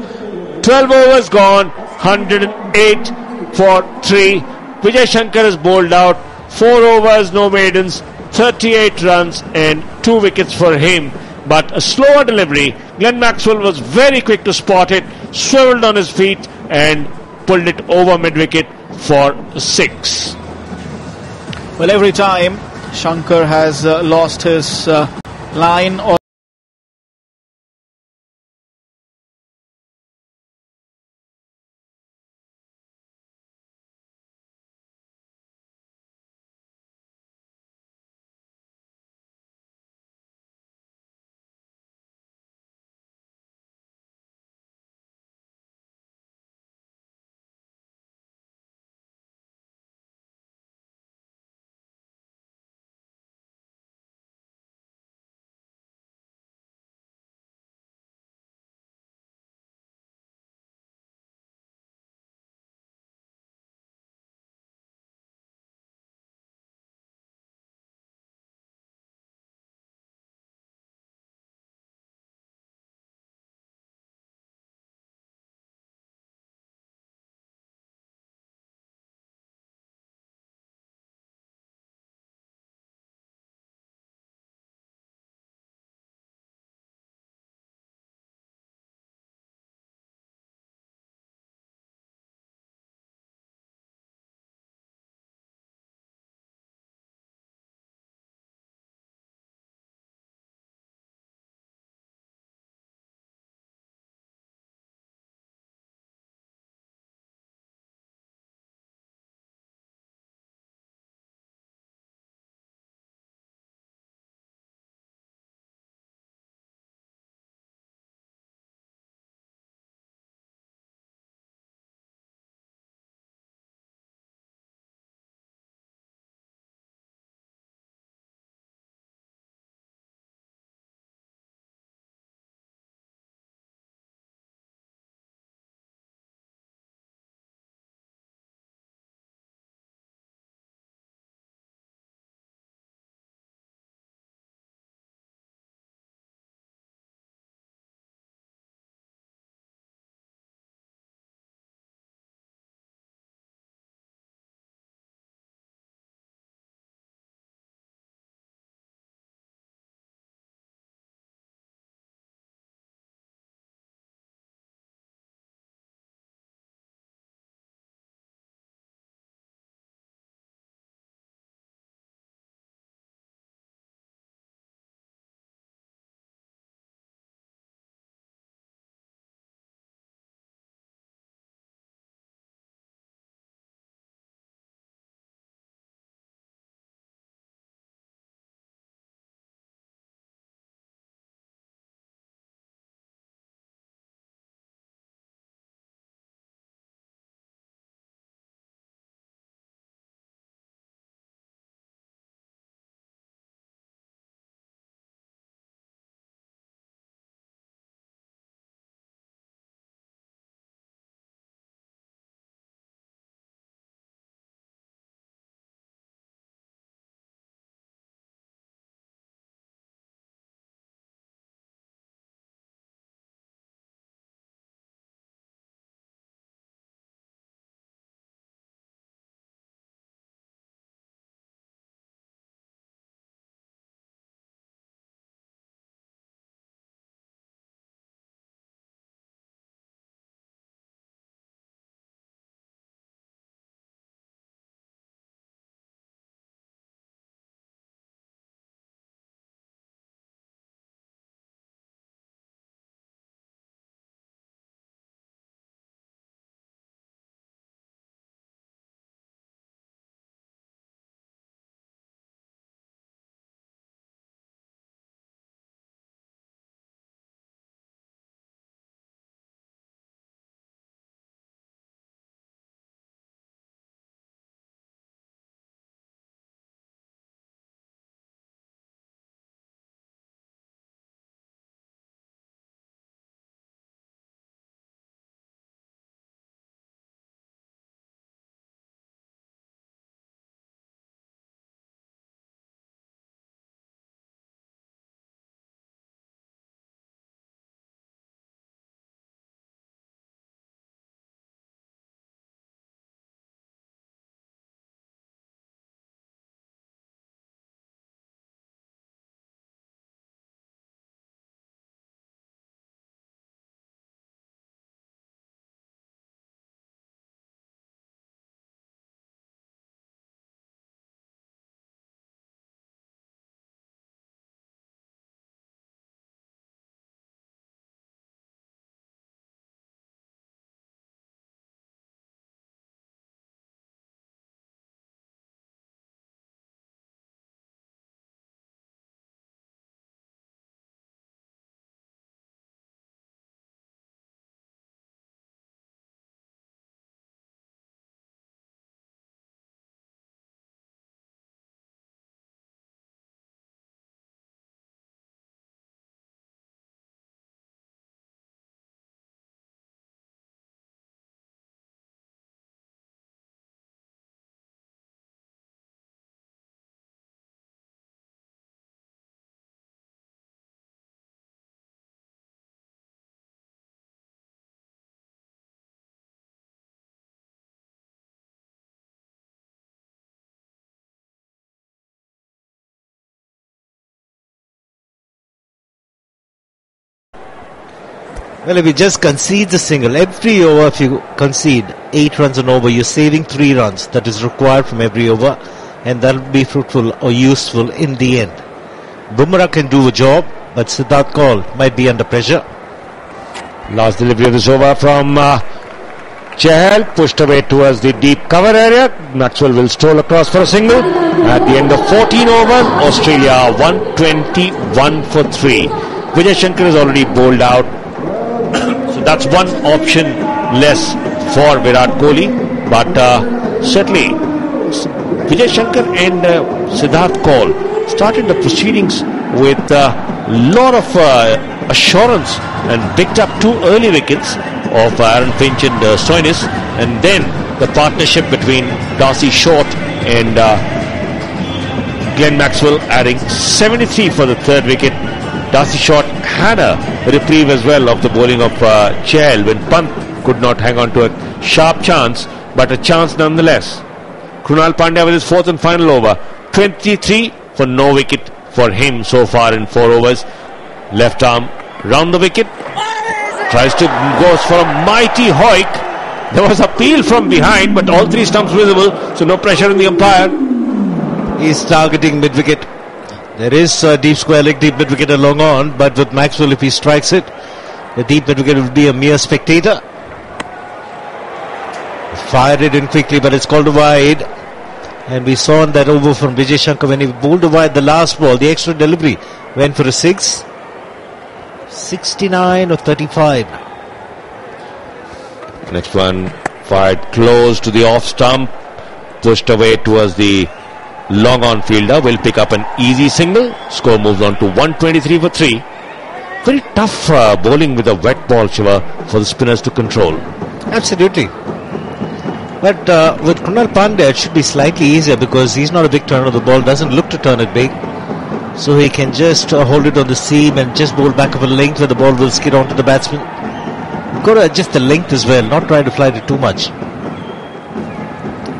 12 overs gone, 108 for 3. Vijay Shankar has bowled out 4 overs, no maidens, 38 runs and 2 wickets for him. But a slower delivery. Glenn Maxwell was very quick to spot it, swiveled on his feet and pulled it over mid-wicket for 6. Well, every time Shankar has lost his line or Well, if he just concedes a single, every over if you concede 8 runs and over, you're saving 3 runs. That is required from every over, and that will be fruitful or useful in the end. Bumrah can do a job, but Siddharth Kaul might be under pressure. Last delivery of this over from Chahal, pushed away towards the deep cover area. Maxwell will stroll across for a single. At the end of 14 overs, Australia 121 for 3. Vijay Shankar is already bowled out. So that's one option less for Virat Kohli. But certainly, Vijay Shankar and Siddharth Kaul started the proceedings with a lot of assurance and picked up 2 early wickets of Aaron Finch and Stoinis, and then the partnership between Darcy Short and Glenn Maxwell adding 73 for the 3rd wicket. Darcy Short had a reprieve as well of the bowling of Chahal when Pant could not hang on to a sharp chance, but a chance nonetheless. Krunal Pandya with his 4th and final over, 23 for no wicket for him so far in 4 overs. Left arm round the wicket, tries to go for a mighty hoik. There was a peel from behind, but all 3 stumps visible, so no pressure on the umpire. He's targeting mid-wicket. There is a deep square leg, deep mid-wicket and long on, but with Maxwell, if he strikes it, the deep mid-wicket will be a mere spectator. Fired it in quickly, but it's called a wide. And we saw on that over from Vijay Shankar when he bowled a wide the last ball, the extra delivery went for a 6. 69 or 35. Next one fired close to the off stump, pushed away towards the long on fielder, will pick up an easy single. Score moves on to 123 for 3. Very tough bowling with a wet ball, Shiva, for the spinners to control. Absolutely. But with Krunal Pandya it should be slightly easier because he's not a big turner of the ball, doesn't look to turn it big. So he can just hold it on the seam and just bowl back of a length where the ball will skid onto the batsman. You've got to adjust the length as well, not try to fly it too much.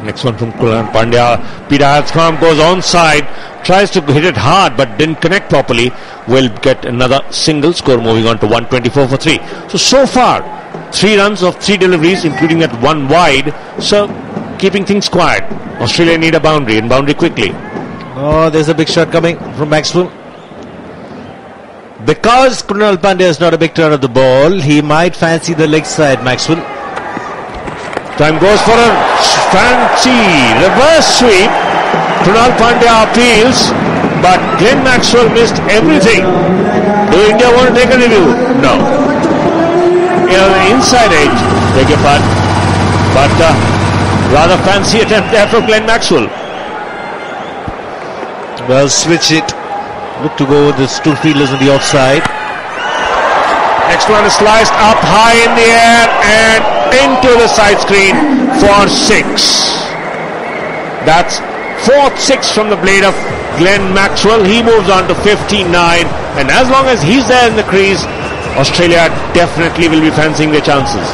Next one from Krunal Pandya. Peter Hanscom goes onside, tries to hit it hard but didn't connect properly. Will get another single. Score moving on to 124 for 3. So far, 3 runs of 3 deliveries, including that 1 wide. So keeping things quiet. Australia need a boundary and boundary quickly. Oh, there's a big shot coming from Maxwell. Because Krunal Pandya is not a big turn of the ball, he might fancy the leg side, Maxwell. Time goes for a fancy reverse sweep. Krunal Pandya appeals, but Glenn Maxwell missed everything. Do India want to take a review? No. The inside edge, beg your pardon. But rather fancy attempt there from Glenn Maxwell. Well, switch it. Look to go with the 2 fielders on the offside. Next one is sliced up high in the air and into the side screen for 6. That's 4th 6 from the blade of Glenn Maxwell. He moves on to 59, and as long as he's there in the crease, Australia definitely will be fancying their chances.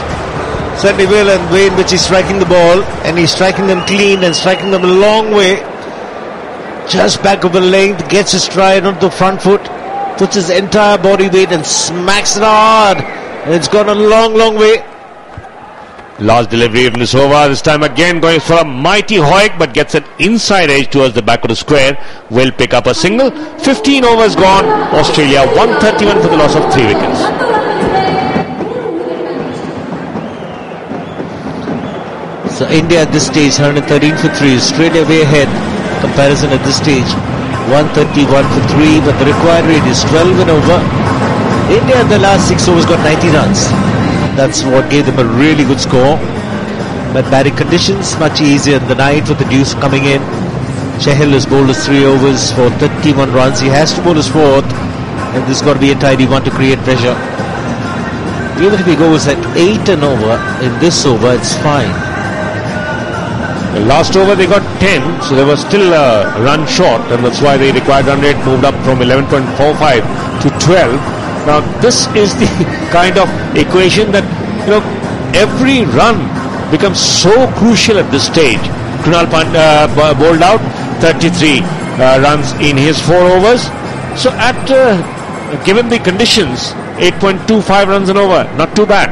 Certainly will, and the way in which he's striking the ball, and he's striking them clean and striking them a long way. Just back of a length, gets his stride onto the front foot, puts his entire body weight and smacks it hard. And it's gone a long, long way. Last delivery of this over, this time again going for a mighty hoik, but gets an inside edge towards the back of the square. Will pick up a single. 15 overs gone. Australia 131 for the loss of 3 wickets. So India at this stage 113 for 3. Australia way ahead. Comparison at this stage 131 for 3, but the required rate is 12 and over. India in the last 6 overs got 90 runs. That's what gave them a really good score. But batting conditions much easier in the night with the deuce coming in. Chahal has bowled his 3 overs for 31 runs. He has to bowl his 4th, and this has got to be a tidy one to create pressure. Even if he goes at 8 and over in this over, it's fine. The last over they got 10, so they were still a run short, and that's why the required run rate moved up from 11.45 to 12. Now this is the kind of equation that, every run becomes so crucial at this stage. Krunal Pandya bowled out 33 runs in his 4 overs. So at given the conditions, 8.25 runs an over. Not too bad.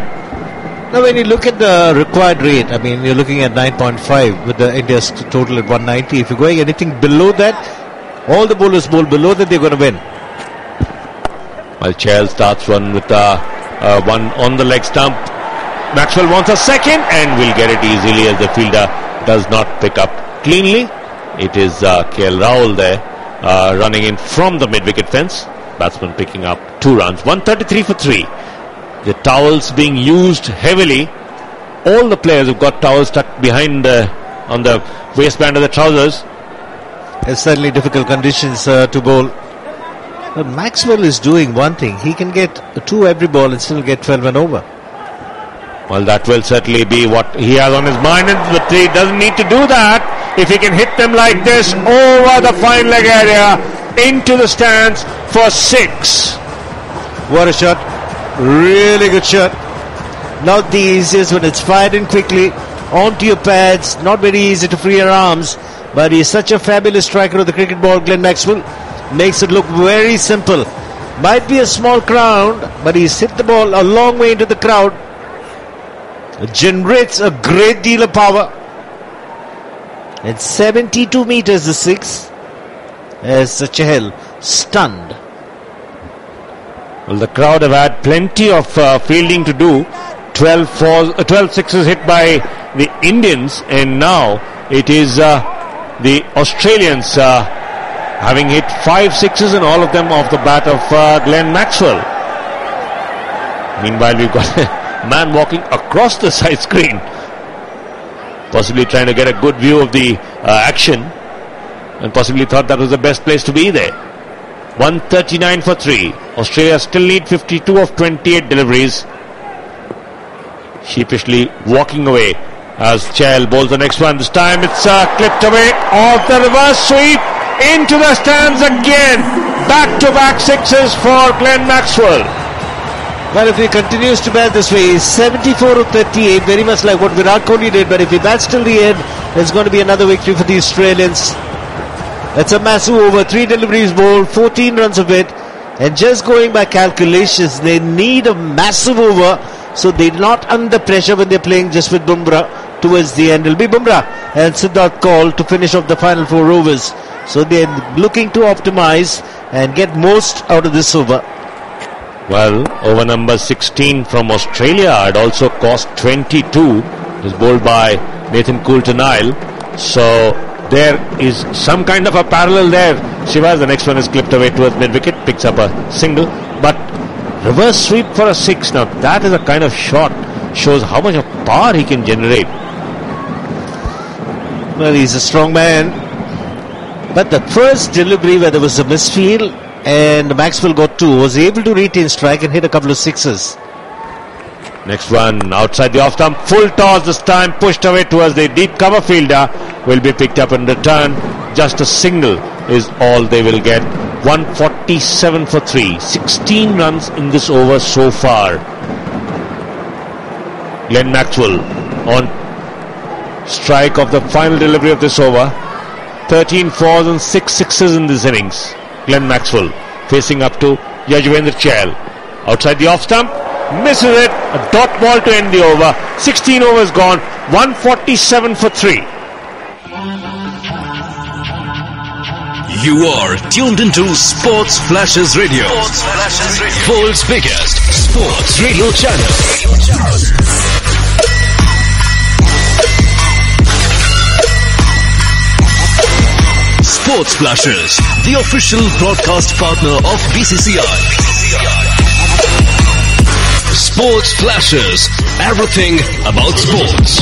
Now, when you look at the required rate, I mean, you're looking at 9.5 with the India's total at 190. If you're going anything below that, all the bowlers bowl below that, they're going to win. Well, Chahal starts one with one on the leg stump. Maxwell wants a second and will get it easily as the fielder does not pick up cleanly. It is KL Rahul there running in from the mid-wicket fence. Batsman picking up 2 runs. 133 for 3. The towels being used heavily. All the players have got towels stuck behind on the waistband of the trousers. It's certainly difficult conditions to bowl. But Maxwell is doing one thing. He can get 2 every ball and still get 12 and over. Well, that will certainly be what he has on his mind, but he doesn't need to do that. If he can hit them like this over the fine leg area into the stands for 6. What a shot. Really good shot. Not the easiest when it's fired in quickly onto your pads. Not very easy to free your arms, but he's such a fabulous striker of the cricket ball, Glenn Maxwell. Makes it look very simple. Might be a small crowd, but he's hit the ball a long way into the crowd. It generates a great deal of power. At 72 meters the 6, as Chahal stunned. Well, the crowd have had plenty of fielding to do. 12 sixes hit by the Indians, and now it is the Australians having hit 5 sixes and all of them off the bat of Glenn Maxwell. Meanwhile, we've got a man walking across the side screen, possibly trying to get a good view of the action, and possibly thought that was the best place to be there. 139 for 3. Australia still need 52 of 28 deliveries. Sheepishly walking away as Chahal bowls the next one. This time it's clipped away off the reverse sweep into the stands again. Back-to-back sixes for Glenn Maxwell. Well, if he continues to bat this way, he's 74 of 38, very much like what Virat Kohli did. But if he bats till the end, there's going to be another victory for the Australians. That's a massive over. 3 deliveries bowled, 14 runs of it. And just going by calculations, they need a massive over, so they're not under pressure when they're playing just with Bumrah towards the end. It'll be Bumrah and Siddharth Kaul to finish off the final 4 overs. So they're looking to optimize and get most out of this over. Well, over number 16 from Australia had also cost 22. It was bowled by Nathan Coulter-Nile. So there is some kind of a parallel there. Shiva, the next one is clipped away towards mid-wicket, picks up a single. But reverse sweep for a 6. Now that is a kind of shot. Shows how much of power he can generate. Well, he's a strong man. But the first delivery where there was a misfield and Maxwell got 2, was able to retain strike and hit a couple of sixes. Next one outside the off stump, full toss this time, pushed away towards the deep cover fielder, will be picked up in return. Just a single is all they will get. 147 for 3, 16 runs in this over so far. Glenn Maxwell on strike of the final delivery of this over. 13 fours and 6 sixes in this innings. Glenn Maxwell facing up to Yajuvendra Chahal. Outside the off stump, misses it. A dot ball to end the over. 16 overs gone. 147 for 3. You are tuned into Sports Flashes Radio. World's biggest sports radio channel. Sports Flashes, the official broadcast partner of BCCI. Sports Flashes, everything about sports.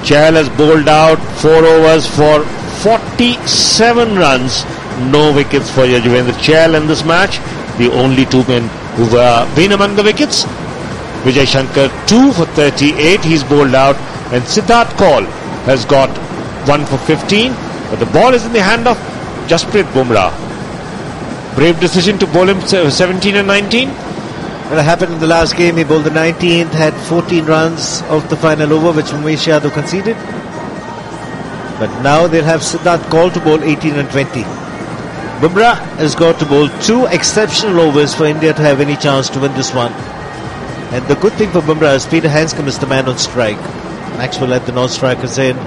Chahal has bowled out 4 overs for 47 runs. No wickets for Yajuvendra Chahal in this match. The only 2 men who've been among the wickets. Vijay Shankar 2 for 38. He's bowled out. And Siddharth Kaul has got 1 for 15. But the ball is in the hand of Jasprit Bumrah. Brave decision to bowl him 17 and 19. Well, it happened in the last game. He bowled the 19th, had 14 runs off the final over, which Umesh Yadav conceded. But now they'll have Siddharth Kaul to bowl 18 and 20. Bumrah has got to bowl 2 exceptional overs for India to have any chance to win this one. And the good thing for Bumrah is Peter Hanscom is the man on strike. Maxwell at the non-strikers end.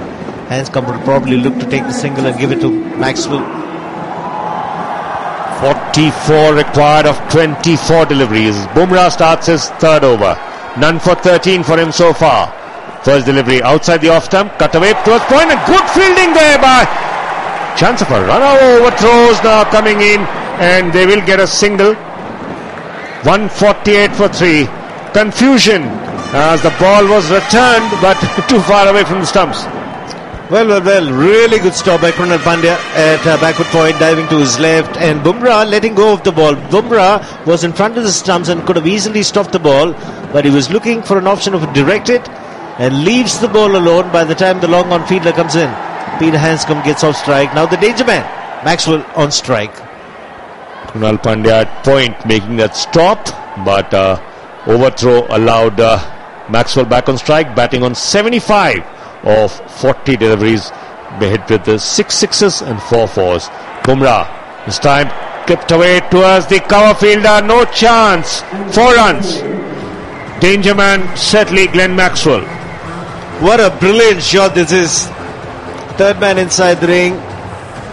Hanscom will probably look to take the single and give it to Maxwell. 44 required of 24 deliveries. Bumrah starts his third over. None for 13 for him so far. First delivery outside the off stump, cut away towards point, and good fielding there by. Chance of a runner overthrows now coming in, and they will get a single. 148 for 3. Confusion as the ball was returned, but too far away from the stumps. Well, really good stop by Krunal Pandya at backward point, diving to his left, and Bumrah letting go of the ball. Bumrah was in front of the stumps and could have easily stopped the ball, but he was looking for an option of direct it and leaves the ball alone by the time the long on fielder comes in. Peter Hanscom gets off strike. Now the danger man, Maxwell, on strike. Krunal Pandya at point making that stop, but overthrow allowed Maxwell back on strike, batting on 75 of 40 deliveries. They hit with the 6 sixes and 4 fours. Bumrah this time clipped away towards the cover fielder. No chance. 4 runs. Danger man certainly Glenn Maxwell. What a brilliant shot this is. Third man inside the ring.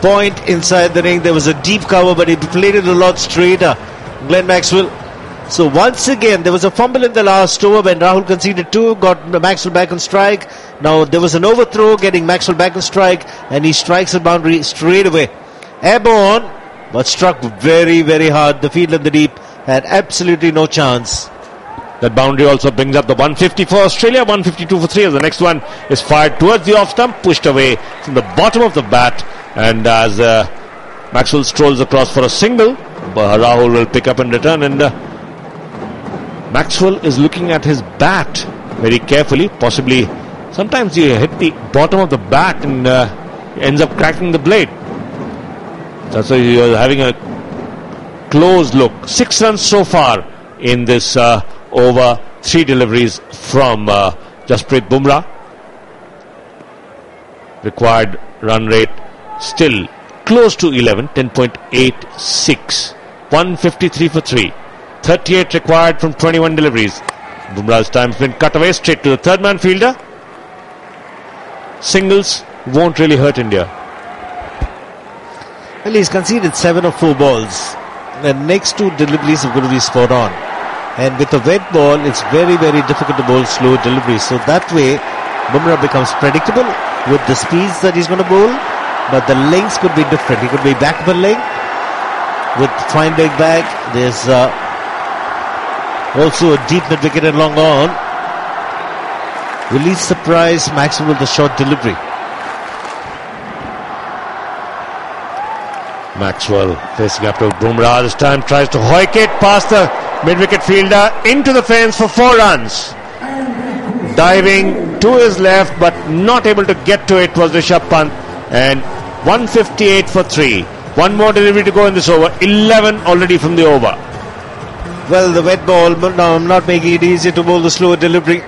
Point inside the ring. There was a deep cover, but he played it a lot straighter. Glenn Maxwell. So once again, there was a fumble in the last over when Rahul conceded 2, got Maxwell back on strike. Now there was an overthrow getting Maxwell back on strike, and he strikes the boundary straight away. Airborne, but struck very, very hard. The field in the deep had absolutely no chance. That boundary also brings up the 150 for Australia, 152 for 3. The next one is fired towards the off stump, pushed away from the bottom of the bat, and as Maxwell strolls across for a single, Rahul will pick up and return, and Maxwell is looking at his bat very carefully. Possibly, sometimes he hit the bottom of the bat and ends up cracking the blade. That's why he was having a close look. 6 runs so far in this over 3 deliveries from Jasprit Bumrah. Required run rate still close to 11, 10.86. 153 for 3. 38 required from 21 deliveries. Bumrah's time's been cut away straight to the third man fielder. Singles won't really hurt India. Well, he's conceded 7 of 4 balls. The next 2 deliveries are going to be spot on. And with a wet ball, it's very, very difficult to bowl slow deliveries. So that way, Bumrah becomes predictable with the speeds that he's going to bowl. But the lengths could be different. He could be back of a leg with fine leg back. There's also a deep mid wicket and long on. Will he surprise Maxwell with the short delivery? Maxwell facing up to Bumrah this time, tries to hoik it past the mid-wicket fielder into the fence for 4 runs. Diving to his left but not able to get to it was Rishabh Pant, and 158 for 3. One more delivery to go in this over. 11 already from the over. Well, the wet ball, but now I'm not making it easier to bowl the slower delivery.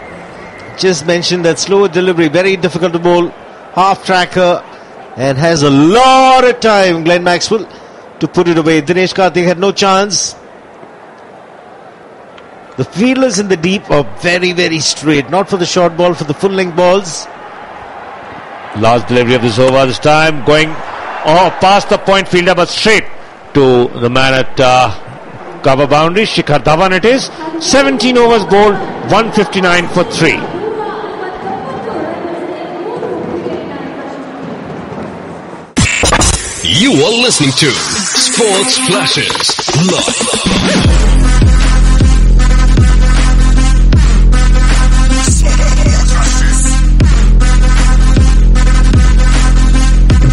Just mentioned that slower delivery, very difficult to bowl. Half tracker, and has a lot of time, Glenn Maxwell, to put it away. Dinesh Karthik had no chance. The fielders in the deep are very, very straight. Not for the short ball, for the full length balls. Last delivery of this over this time, going past the point fielder but straight to the man at cover boundary. Shikhar Dhawan it is. 17 overs bowled, 159 for 3. You are listening to Sports Flashes Live.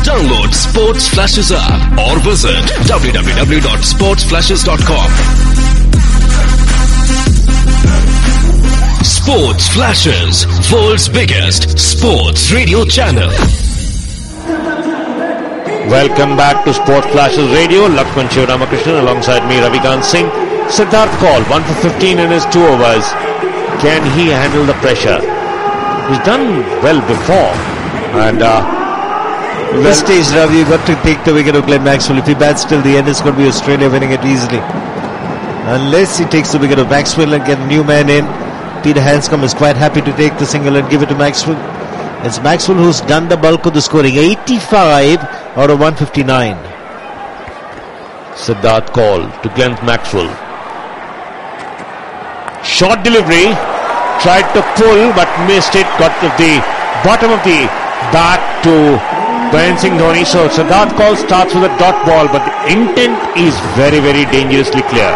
Download Sports Flashes app or visit www.sportsflashes.com. Sports Flashes, world's biggest sports radio channel. Welcome back to Sports Flashes Radio. Lakshman Shivramakrishnan alongside me, Ravikant Singh. Siddharth Kaul, 1 for 15 in his 2 overs. Can he handle the pressure? He's done well before, and This stage, Ravi, you've got to take the wicket of Glenn Maxwell. If he bats till the end, it's going to be Australia winning it easily. Unless he takes the wicket of Maxwell and get a new man in. Peter Hanscom is quite happy to take the single and give it to Maxwell. It's Maxwell who's done the bulk of the scoring. 85 out of 159. Siddharth call to Glenn Maxwell. Short delivery. Tried to pull but missed it. Got to the bottom of the bat to Mahendra Singh Dhoni. So Siddharth call starts with a dot ball, but the intent is very, very dangerously clear.